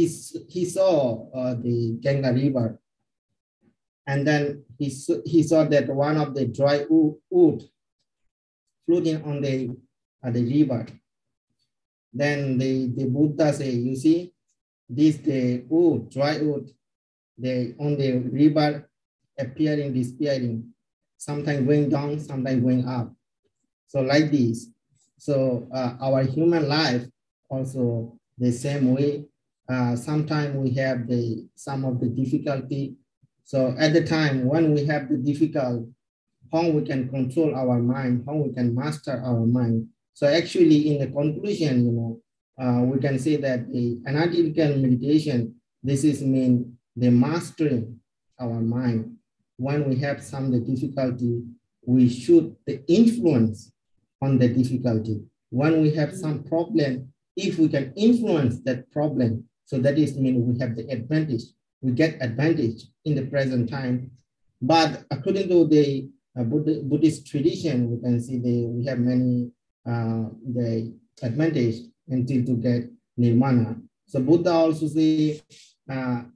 saw the Ganga River, and then he saw that one of the dry wood floating on the river. Then the Buddha say, you see, this the wood, dry wood, on the river appearing, disappearing, sometimes going down, sometimes going up. So like this. So our human life also the same way. Sometimes we have some of the difficulty. So at the time when we have the difficult, how we can control our mind, how we can master our mind. So actually in the conclusion, we can say that the analytical meditation, this is mean the mastering our mind. When we have some difficulty, we should the influence on the difficulty. When we have some problem, if we can influence that problem, so that is mean we have the advantage. We get advantage in the present time. But according to the Buddhist tradition, we can see we have many the advantage until to get nirvana. So Buddha also say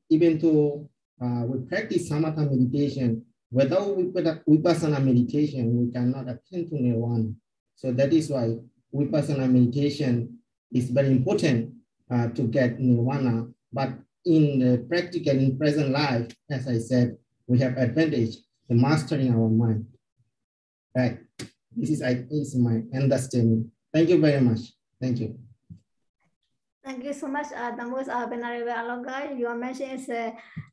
even to we practice samatha meditation, without Vipassana meditation, we cannot attain to nirvana. So that is why Vipassana meditation is very important to get nirvana. But in the practical, in present life, as I said, we have advantage in mastering our mind. Right. This is my understanding. Thank you very much. Thank you. Thank you so much, the most Venerable Alogai. You mentioned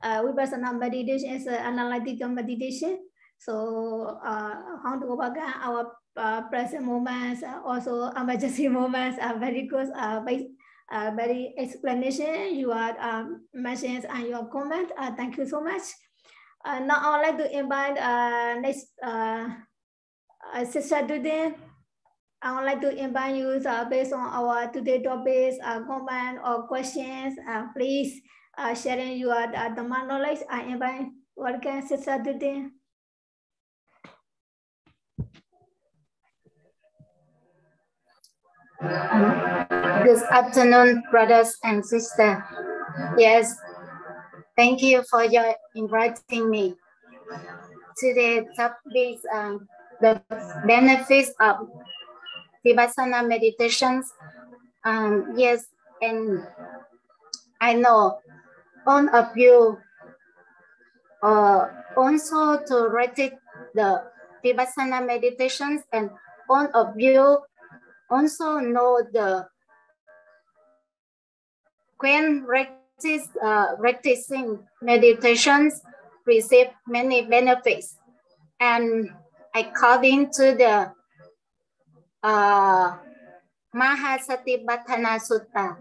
Vipassana meditation is analytical meditation. So how to overcome our present moments, also emergency moments are very good, very explanation you are mentioned and your comment. Thank you so much. Now I would like to invite next Sister Duden. I would like to invite you based on our today's topics, comment or questions. Please sharing your Dhamma knowledge. I invite welcome Sister Duden. Good afternoon, brothers and sisters. Yes, thank you for your inviting me. Today's topic is the benefits of Vipassana meditations. Yes, and I know all of you also to practice the Vipassana meditations, and all of you also know the when practicing meditations receive many benefits. And according to the Mahasatipatthana Sutta,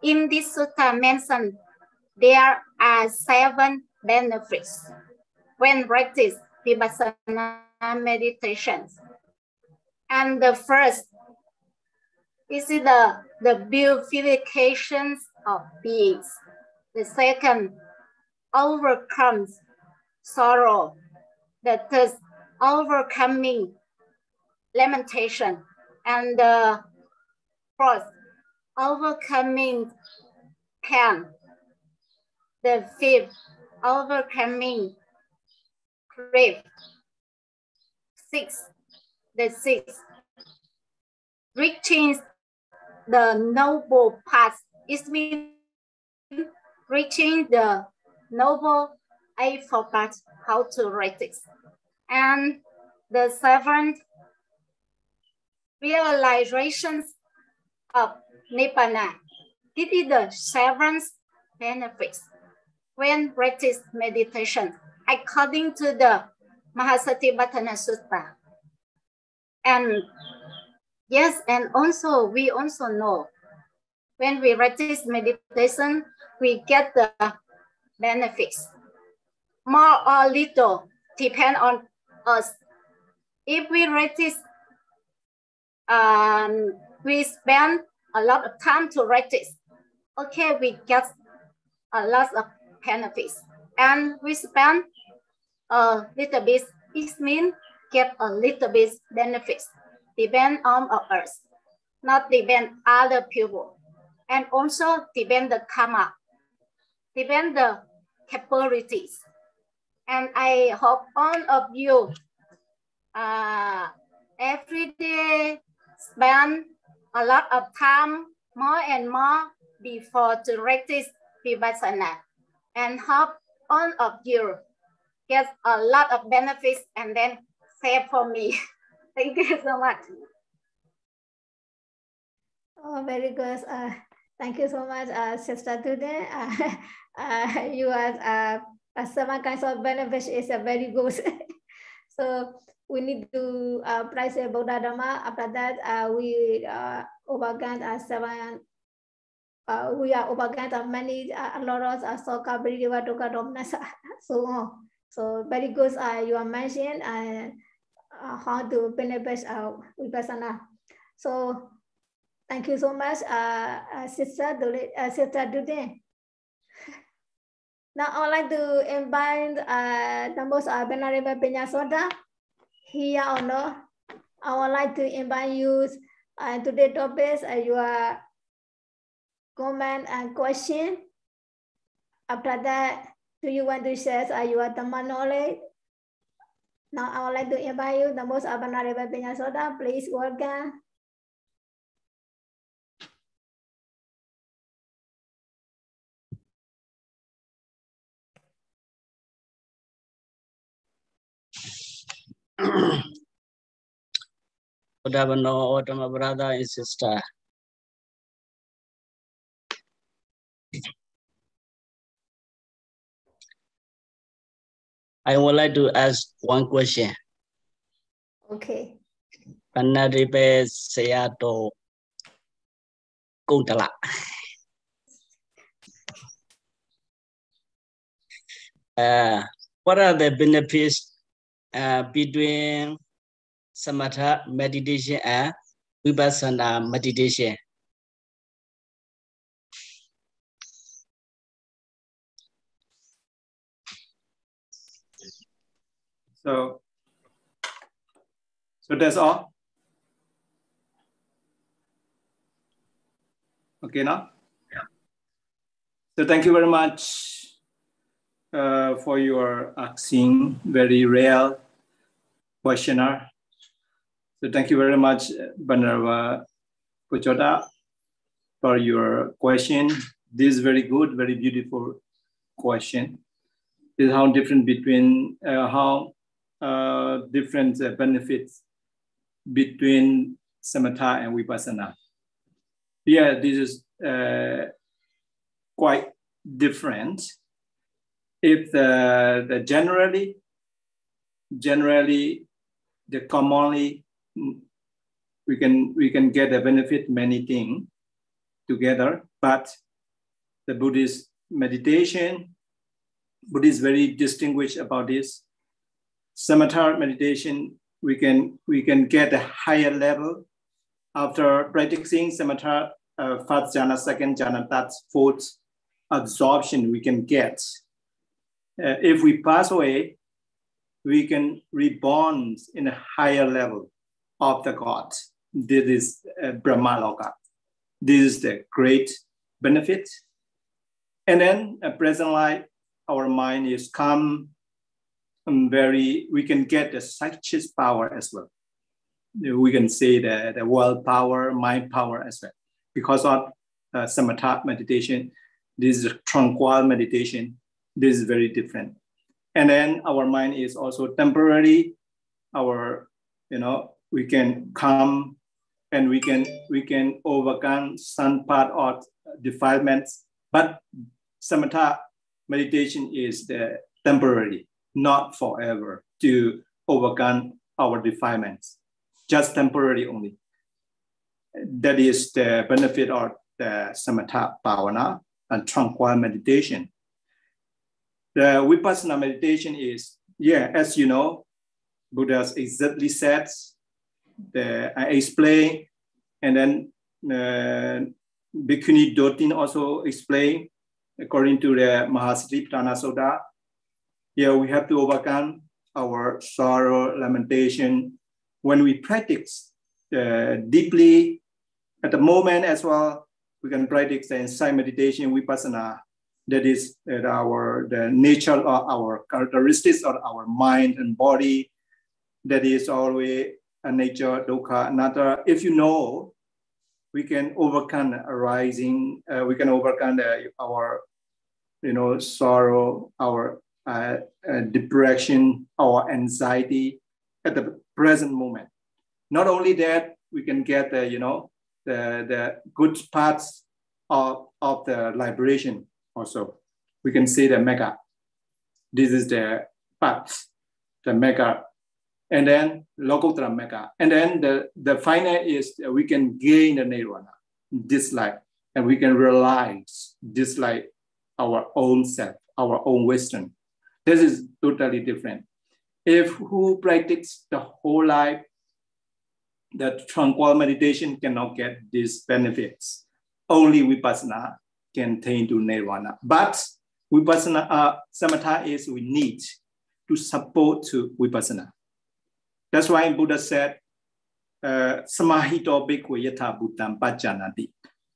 in this sutta mentioned there are 7 benefits when practice Vipassana meditations. And the first is the purifications of beings. The second, overcomes sorrow. The third, overcoming lamentation. And the Fourth, overcoming pain. The fifth, overcoming grief. Sixth, reaching the noble path. It means reaching the noble. I forgot how to write it. And the seventh, realization of Nibbana. This is the seventh benefits when practice meditation according to the Mahasatipatthana Sutta. And yes, and also we also know when we practice meditation, we get the benefits. More or little depend on us. If we practice, we spend a lot of time to practice. Okay, we get a lot of benefits, and we spend a little bit. It means get a little bit benefits. Depend on us, not depend other people, and also depend the karma, depend the capabilities. And I hope all of you every day spend a lot of time, more and more, before to practice Vipassana. And hope all of you get a lot of benefits and then share for me. Thank you so much. Oh, very good. Thank you so much, Sister today. You are some kinds of benefits is very good. So we need to praise Buddha Dhamma. After that, we overcome seven. We are overcome many lots of soka biriwa doka domnasa. So on. So very good. You are mentioned how to benefit Vipassana. So thank you so much, Sister Dudin. Now I would like to invite the most venerable Penyasoda here or no. I would like to invite you today's topic, your comment and question. After that, do you want to share your Dhamma knowledge? Now I would like to invite you, the most venerable Penyasoda. Please welcome. Vipassanā, Dhamma brother and sister. I would like to ask one question. Okay. Panaripe Sayato Kuntala. What are the benefits between Samatha meditation and Vipassana meditation? So that's all. Okay, now. So thank you very much for your asking very real questionnaire. So thank you very much, Venerable Puchoda, for your question. This is very good, very beautiful question. This is how different between different benefits between Samatha and Vipassana. Yeah, this is quite different. If the generally the commonly we can get a benefit many things together, but the Buddhist meditation, Buddhists very distinguished about this. Samatha meditation, we can get a higher level after practicing Samatha, first jhana, second jhana, third, fourth absorption we can get. If we pass away, we can reborn in a higher level of the God. This is Brahma Loka. This is the great benefit. And then at present life, our mind is calm and we can get the psychic power as well. We can say the will power, mind power as well. Because of samatha meditation, this is tranquil meditation, this is very different. And then our mind is also temporary. We can come and we can overcome some part of defilements. But samatha meditation is the temporary, not forever, to overcome our defilements, just temporary only. That is the benefit of the samatha bhavana and tranquil meditation. The Vipassana meditation is, as you know, Buddha exactly said, I explained, and then Bhikkhuni Dotin also explained, according to the Mahasatipatthana Sutta. Here we have to overcome our sorrow, lamentation. When we practice deeply at the moment as well, we can practice the insight meditation, Vipassana. That is the nature of our characteristics of our mind and body. That is always a nature, dukkha, anatta. If you know, we can overcome arising, we can overcome our sorrow, our depression, our anxiety at the present moment. Not only that, we can get the good parts of the liberation also. We can see the mega. This is the part, the mega. And then Lokuttara mega. And then the final is we can gain the nirvana, this life, and we can realize this life, our own self, our own wisdom. This is totally different. If who practice the whole life, the tranquil meditation cannot get these benefits. Only Vipassana can attain to nirvana. But Vipassana, samatha is we need to support to Vipassana. That's why Buddha said, Samahito bhikkhu yatha bhutam pajjanati.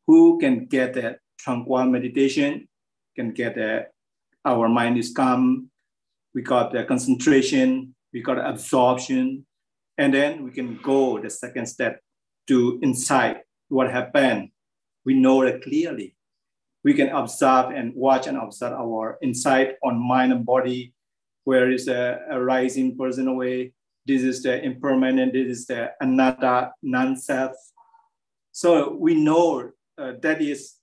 Who can get that tranquil meditation, can get our mind is calm, we got the concentration, we got absorption, and then we can go the second step to insight what happened. We know it clearly. We can observe and watch and observe our insight on mind and body, where is a rising person away. This is the impermanent, this is the anatta, non-self. So we know that is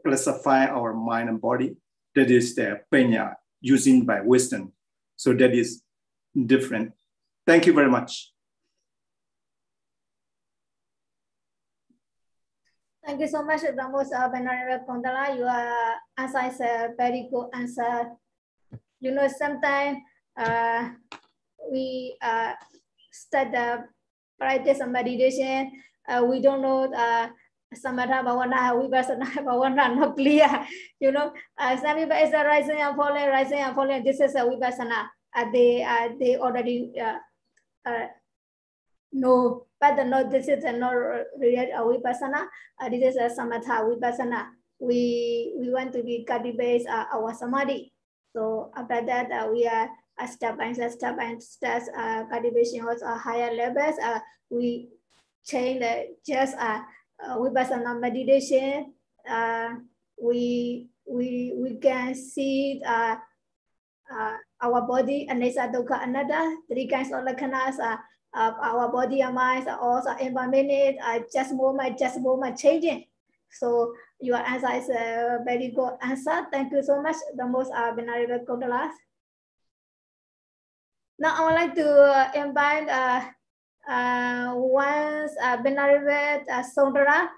classifying our mind and body. That is the penya, using by wisdom. So that is different. Thank you very much. Thank you so much, the most Venerable Kondala. Your answer is a very good answer. Sometimes we start the practice of meditation. We don't know samatha bhavana, vipassana bhavana, not clear. Some people is rising and falling. This is a vipassana. They already know, but no, this is not real vipassana. This is a samatha vipassana. We want to be cultivate our samadhi. So after that, we are step by step cultivation was higher levels. We change just Vipassana meditation. We can see our body, anicca, dukkha, anatta, three kinds of lakshanas of our body and mind are also impermanent, just moment changing. So your answer is a very good answer. Thank you so much, the most Venerable Kondalas. Now I would like to invite once Venerable Sondra.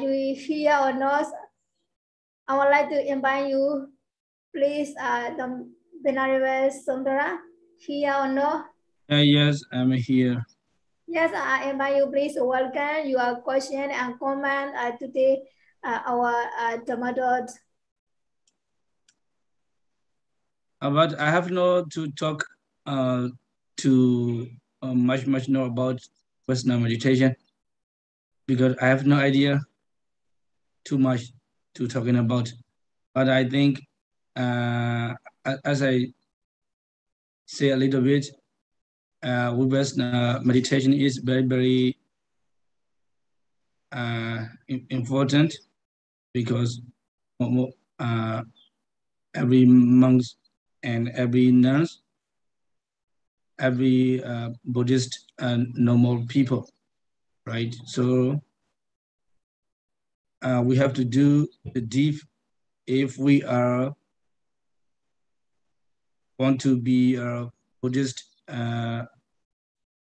You hear or not? I would like to invite you, please, the Venerable Sondra, here or no? Yes, I'm here. Yes, I invite you, please welcome your question and comment today our Dhamma dot. But I have no to talk to much know about personal meditation. because I have no idea too much to talking about. But I think, as I say a little bit, Vipassana meditation is very, very important, because every monk and every nurse, every Buddhist normal people, right? So we have to do the deep if we want to be Buddhist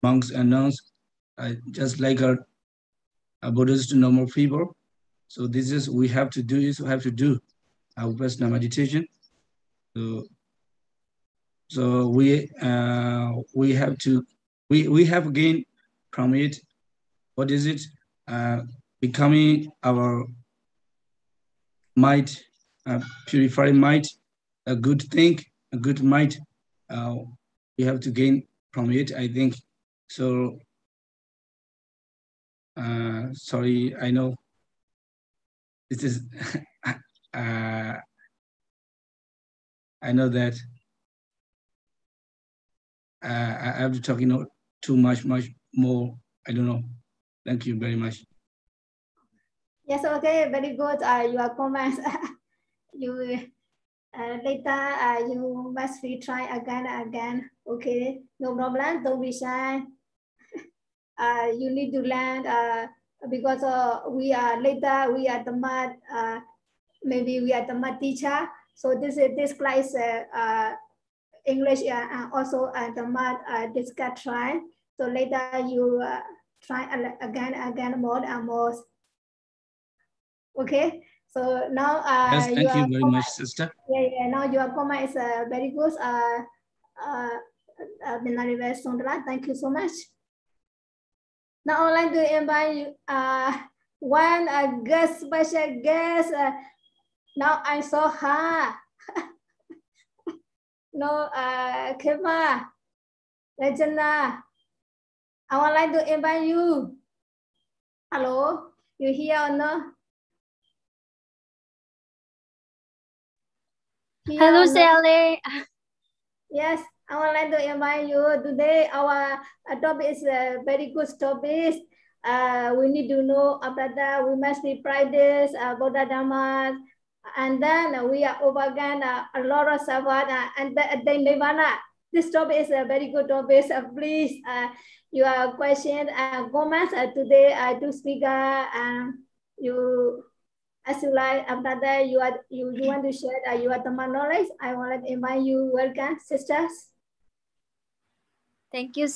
monks and nuns, just like a Buddhist normal people. So this is we have to do our Vipassana meditation. So we have gained from it. What is it? Becoming our might, purifying might, a good thing, a good might. We have to gain from it, I think. So, sorry, I know this is, I know that I have to talk, too much more. I don't know. Thank you very much. Yes, okay, very good. Your comments. You later you must retry again and again. Okay, no problem. Don't be shy. You need to learn because we are later. We are the math. Maybe we are the math teacher. So this class English also the math discuss try. So later you try again more and more. Okay. So now yes, thank you very much, sister. Yeah. Now your comment is very good. Thank you so much. Now I'd like to invite you, one guest, special guest. Now I saw her. No, Kema, Regina. I would like to invite you. Hello, you here or no? Hello, Sally. Yes, I would like to invite you. Today, our topic is a very good topic. We need to know about that. We must be practice Buddha Dhamma, and then we are overcome a lot of Savat and then Nirvana. This topic is a very good topic. Please, your question and comments today. To speaker you. As you like, after that, you want to share your Dhamma knowledge. I want to invite you. Welcome, sisters. Thank you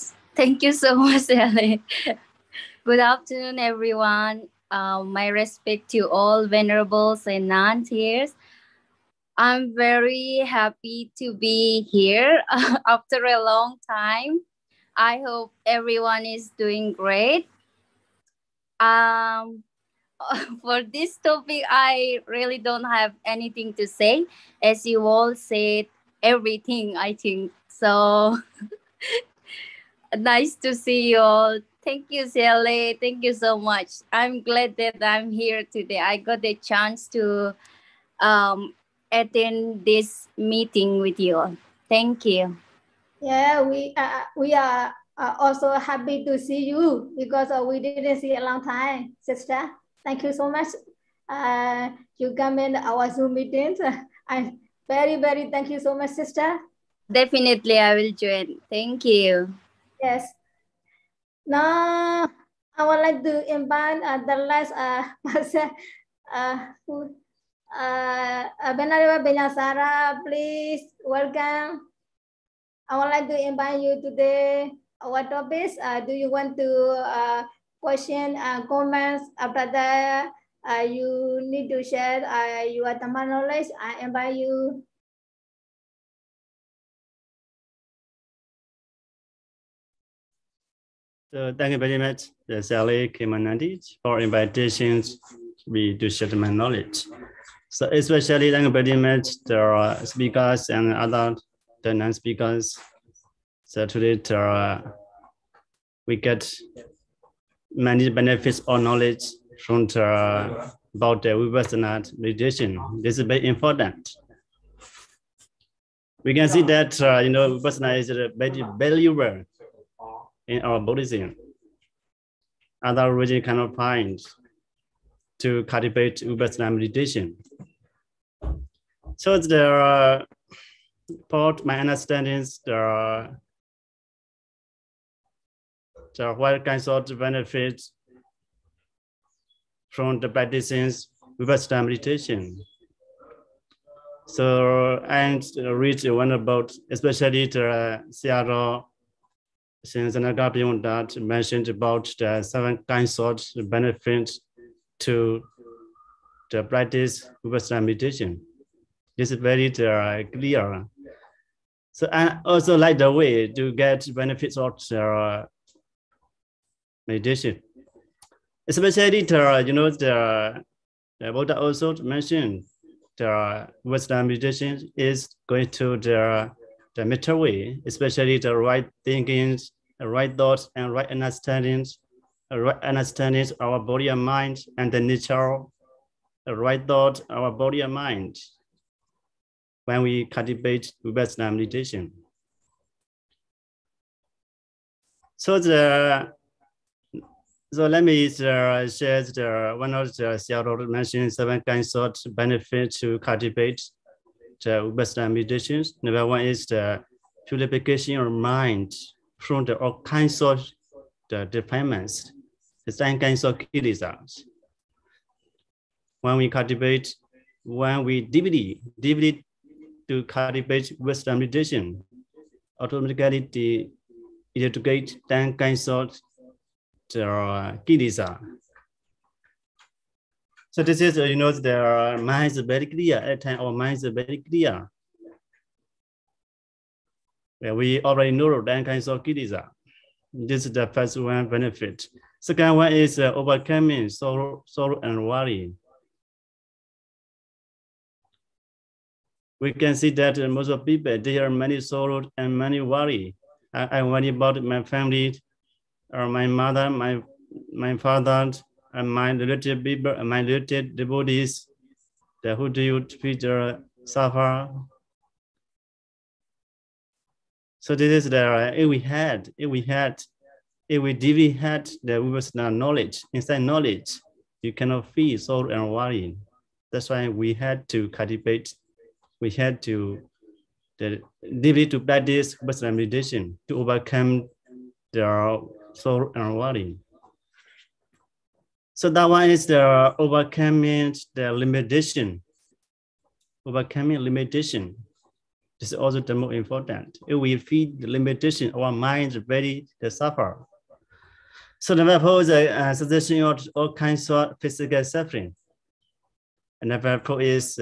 so much, Sally. Good afternoon, everyone. My respect to all venerables and nuns here. I'm very happy to be here after a long time. I hope everyone is doing great. For this topic, I really don't have anything to say. As you all said, everything, I think. So nice to see you all. Thank you, Sally. Thank you so much. I'm glad that I'm here today. I got the chance to attend this meeting with you all. Thank you. Yeah, we are also happy to see you because we didn't see a long time, sister. Thank you so much. You come in our Zoom meetings. I very thank you so much, sister. Definitely, I will join. Thank you. Yes. Now, I would like to invite the last Venerable Vipassanā, please welcome. I would like to invite you today. Our topics. Do you want to question comments? After that, you need to share your Dhamma knowledge. I invite you. So thank you very much, Sally Kimanandi, for invitations to share my knowledge. So especially thank you very much the speakers and other non-speakers. So today we get many benefits or knowledge from about the Vipassanā meditation. This is very important. We can see that Vipassanā is very valuable in our Buddhism. Other religion cannot find to cultivate Vipassanā meditation. So there are, for my understandings, there are what kinds of benefits from the practices Vipassanā meditation. So I read one about, especially the Seattle Sinzanagapyon that mentioned about the 7 kinds of benefits to the practice Vipassanā meditation. This is very clear. So I also like the way to get benefits of meditation. Especially the Buddha also mentioned the Vipassanā meditation is going to the middle way, especially the right thinking, the right thoughts, and right understandings of our body and mind, and the nature, the right thought, our body and mind, when we cultivate Vipassanā meditation. So let me share one of the Seattle mentioned 7 kinds of benefits to cultivate the Vipassanā meditations. Number 1 is the purification of mind from all kinds of the defilements, the 7 kinds of kilesas. When we deeply to cultivate Vipassanā meditation, automatically integrate 10 kinds of kilesa. So this is, their mind is very clear. At time, our mind is very clear. We already know 10 kinds of kilesa. This is the first one benefit. Second one is overcoming sorrow and worry. We can see that most of people, they have many sorrow and many worry. I worry about my family, or my mother, my father, and my related people, and my related devotees. Who do you feel suffer? So this is if we deeply had the Vipassanā knowledge, inside knowledge, you cannot feel sorrow and worry. That's why we had to cultivate. We had to deeply to practice Vipassanā meditation to overcome the sorrow and worry. So that one is the overcoming the limitation. Overcoming limitation. This is also the most important. If we feel the limitation, our mind is very suffer. So number 4 is a suggestion of all kinds of physical suffering. And number 4 is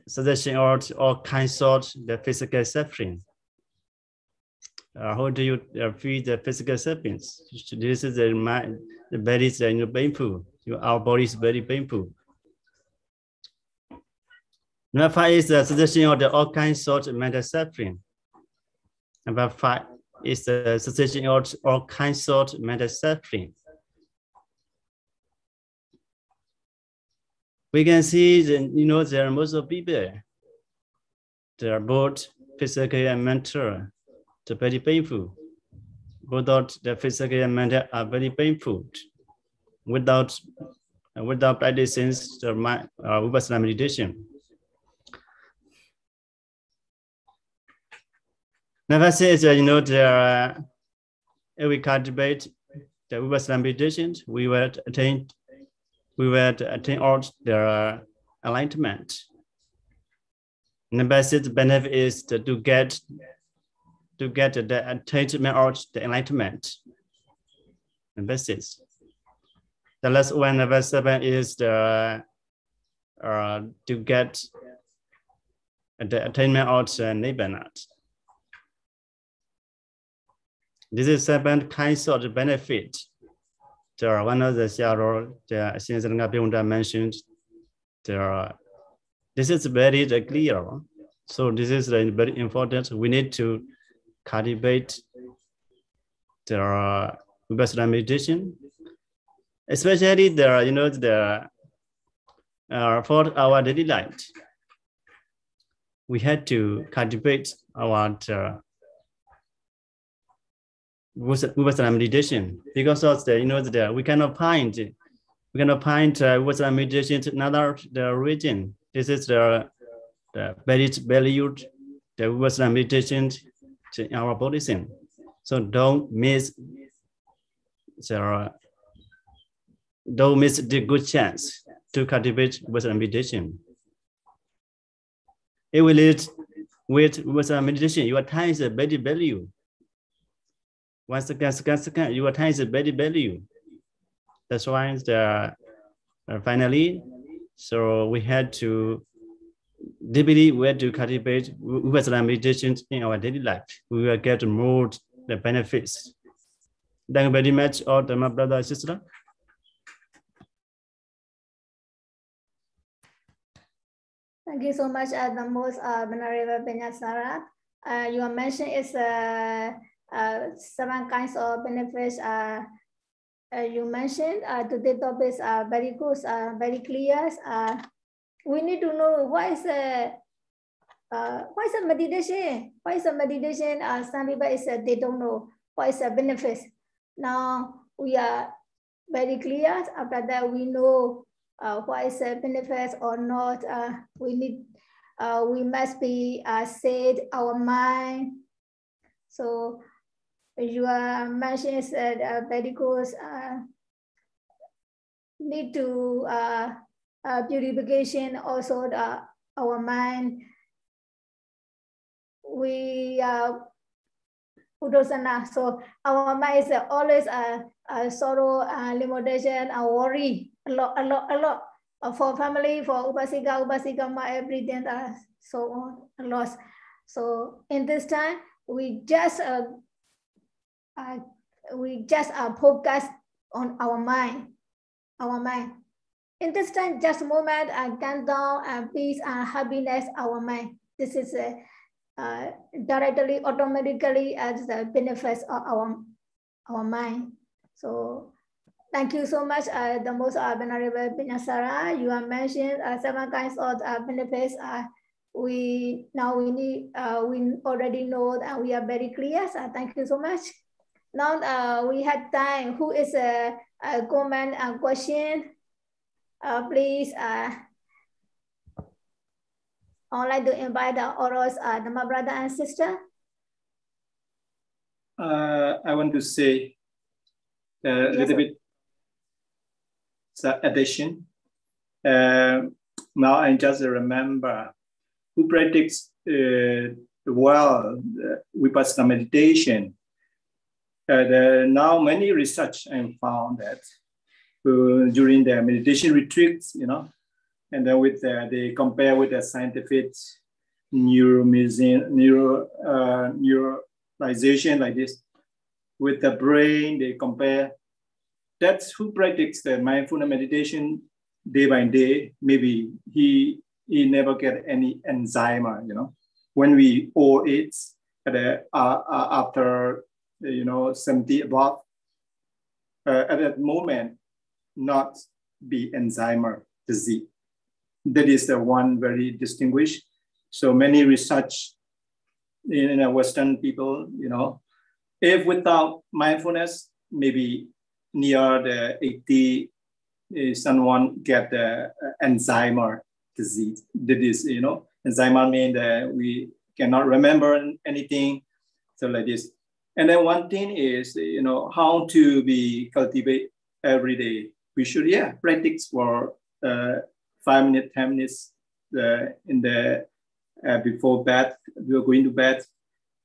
suggestion of all kinds of the physical suffering. How do you feel the physical suffering? This is the mind, the body is painful. Our body is very painful. Number 5 is the suggestion of all kinds of mental suffering. Number 5 is the suggestion of all kinds of mental suffering. We can see that, there are most of people, they are both physical and mental. They're very painful. Both the physical and mental are very painful. Without practicing the Vipassanā meditation. Number 6 is, if we cultivate the Vipassanā meditation, we will attain all their enlightenment. Number 6 benefit is to get the attainment of the enlightenment. Number 6. The last one, number 7, is to get the attainment of the Nibbana. This is 7 kinds of benefit. There are one of the Seattle, the Sinzanagapyon mentioned. This is very clear. So this is very important. We need to cultivate the Vipassanā meditation, especially for our daily life. We had to cultivate our Vipassanā meditation, because of we cannot find Vipassanā meditation in another region. This is the very valued the Vipassanā meditation in our Buddhism. So don't miss the good chance to cultivate Vipassanā meditation. If we lead with Vipassanā meditation, your time is a very value. 1 second, your time is a very value. That's why finally, so we had to deeply cultivate Vipassanā meditation in our daily life. We will get more the benefits. Thank you very much, all my brother and sister. Thank you so much, the most Venerable Vipassanā. Your mention is 7 kinds of benefits. You mentioned today's topics are very good, very clear. We need to know what is a meditation. What is a meditation? Some people they don't know what is the benefits. Now we are very clear. After that, we know what is the benefits or not. We must be set our mind. So your mention is very good. Need to purification also our mind. We Udosana. So our mind is always sorrow, limitation, worry a lot. For family, for upasika, everything, so on, a lot. So in this time, we just focus on our mind. In this time, just a moment, calm down and peace and happiness, our mind. This is directly, automatically as the benefits of our mind. So thank you so much, the most Venerable Vipassanā. You have mentioned 7 kinds of benefits. We already know that we are very clear. So thank you so much. Now we have time. Who is a comment and question? Please. I would like to invite the others, my brother and sister. I want to say a little bit addition. Now I just remember who practices well Vipassanā meditation. Now many research I found that during the meditation retreats, and then with they compare with the scientific neuralization like this, with the brain, they compare. That's who practices the mindfulness meditation day by day. Maybe he never get any Alzheimer, When we old age, after 70 above, at that moment, not be Alzheimer disease. That is the one very distinguished. So many research in Western people, if without mindfulness, maybe near the 80, someone get the Alzheimer disease. That is, Alzheimer means that we cannot remember anything. So like this. And then one thing is, how to be cultivate every day. We should, practice for 5 minutes, 10 minutes in the before bed. We are going to bed.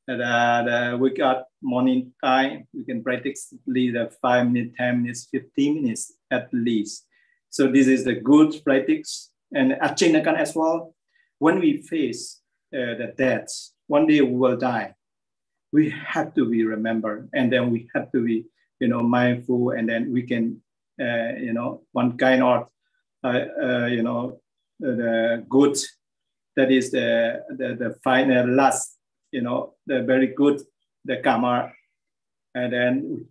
And we got morning time. We can practice the 5 minutes, 10 minutes, 15 minutes at least. So this is the good practice. And Achinakan as well. When we face the death, one day we will die. We have to be remembered, and then we have to be, mindful, and then we can, one kind of, the good, that is the final last, the very good, the karma, and then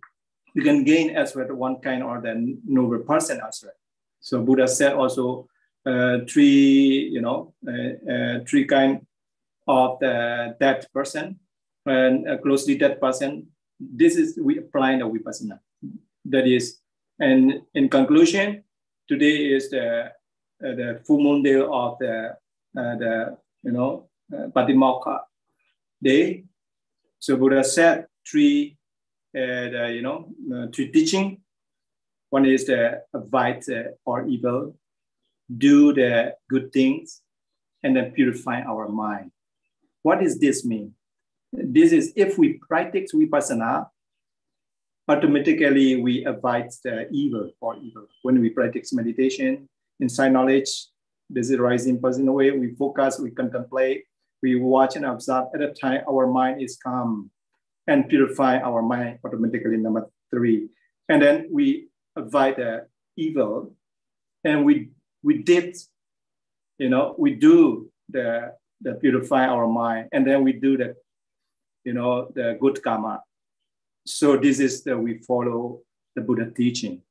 we can gain as well one kind or the noble person as well. So Buddha said also three kind of the dead person and a closely dead person. This is we apply the Vipassana. That is, and in conclusion, today is the full moon day of the Patimokkha day. So Buddha said three teaching. One is the avoid or evil, do the good things, and then purify our mind. What does this mean? This is if we practice Vipassana, automatically we avoid the evil or evil. When we practice meditation, insight knowledge, this is rising personal way, we focus, we contemplate, we watch and observe. At a time, our mind is calm and purify our mind automatically, number 3. And then we avoid the evil, and we did, we do the purify our mind, and then we do the, the good karma. So this is we follow the Buddha teaching.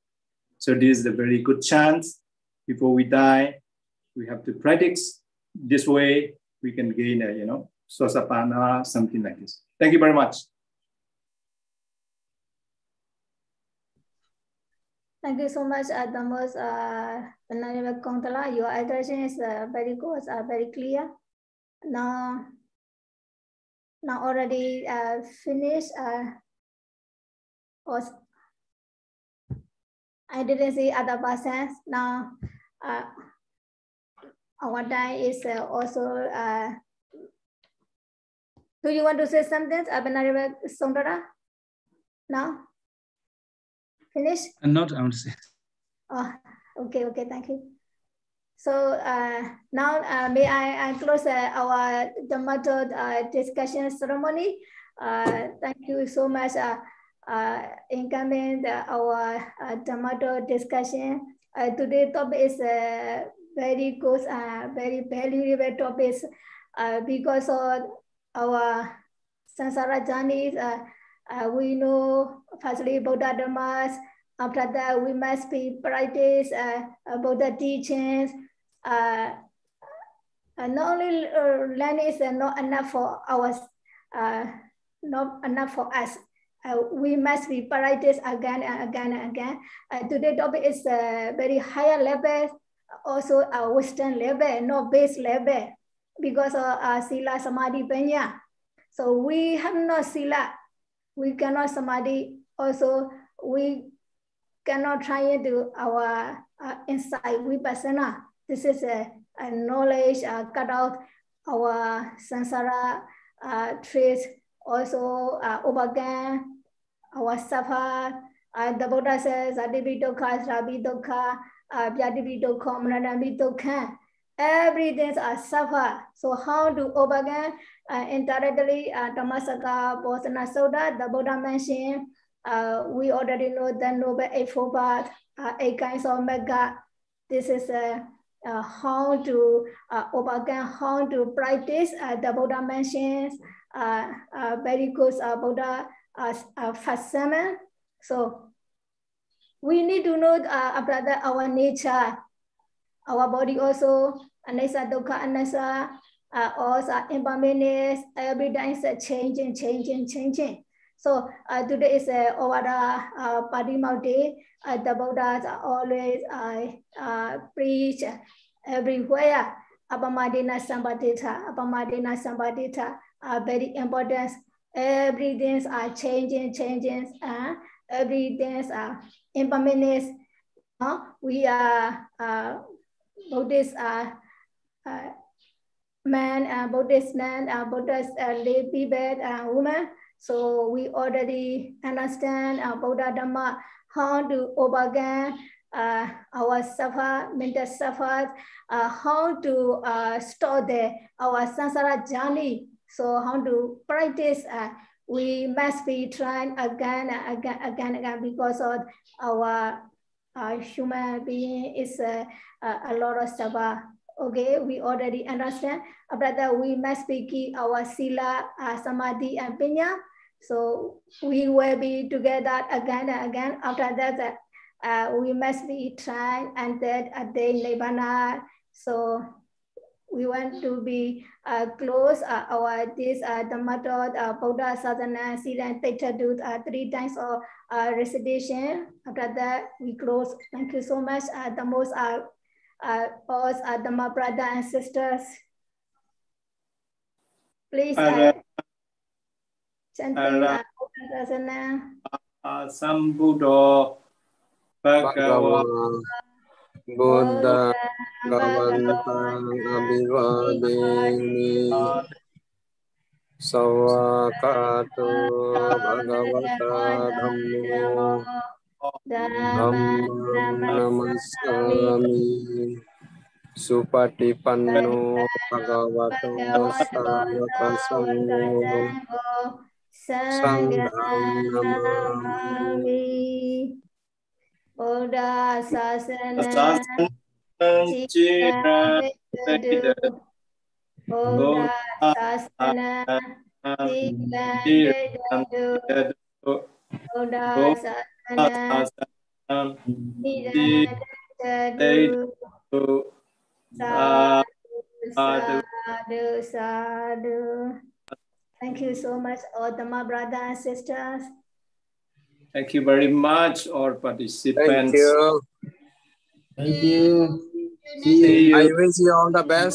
So this is a very good chance before we die. We have to practice this way. We can gain a, Sosapana, something like this. Thank you very much. Thank you so much, Dhammas. Your addressing is very good, very clear. Now already finished. I didn't see other persons. Now our time is also. Do you want to say something, Abanariva Sondara? No? Finish? Not, I want to say. Oh, okay, thank you. So now may I close our Dhamma discussion ceremony. Thank you so much in coming our Dhamma discussion. Today's topic is very good, very valuable topics because of our samsara journeys. We know firstly Buddha Dhammas. After that, we must be practice Buddha teachings. Not only learning is not enough for ours, not enough for us. We must be practice again and again and again. Today's topic is very higher level, also a Western level, not base level, because of Sila Samadhi Panya. So we have no Sila, we cannot Samadhi. Also, we cannot try to do our insight Vipassana. This is a knowledge cut out our samsara traits, also overcome our suffer. The Buddha says, Adivi Dukkha, Srabi Dukkha, Vyadivi Dukkha, Manadami Dukkha. Everything are suffer. So how to overcome? Indirectly, Dhammasaka, Bosana Soda, the Buddha mentioned, we already know the Noble Eightfold Path, 8 kinds of mega. This is how to overcome, how to practice. The Buddha mentions very good Buddha first sermon. So we need to know brother, our nature, our body also, anasa dukkha, anasa, also impermanence, every day is changing. So today is over the Padima day. The Buddhas always preach everywhere. Apamadina Sambhadita are very important. Everything are changing. Everything are impermanence. We are Buddhist man, Buddhist man, Buddhist lay people, women. So we already understand Buddha Dhamma, how to overcome our suffer, mental suffer, how to stop our samsara journey. So how to practice, we must be trying again because of our human being is a lot of suffer. Okay, we already understand. After that, we must be keep our sila, samadhi, and panya. So we will be together again and again. After that, we must be trying and then attain Nibbana. So we want to be close this Dhamma Buddha Sadhana Sila and Theta do 3 times of recitation. After that, we close. Thank you so much. The most all Dhamma brothers and sisters. Please chanting Buddha Sadhana. Sambuddho Bhagava Buddha Bhagavantang Abhivademi Sawakato Bhagavata Dhammo Dhammam Namassami Supatipanno Bhagavato Sarvaka Sangho Sangham Namami Buddha Sasana Chira Buddha Sasana Chira Buddha Sasana Sadhu, sadhu. Thank you so much, all Dhamma brothers and sisters. Thank you very much, all participants. Thank you. Thank you. See you. I wish you all the best.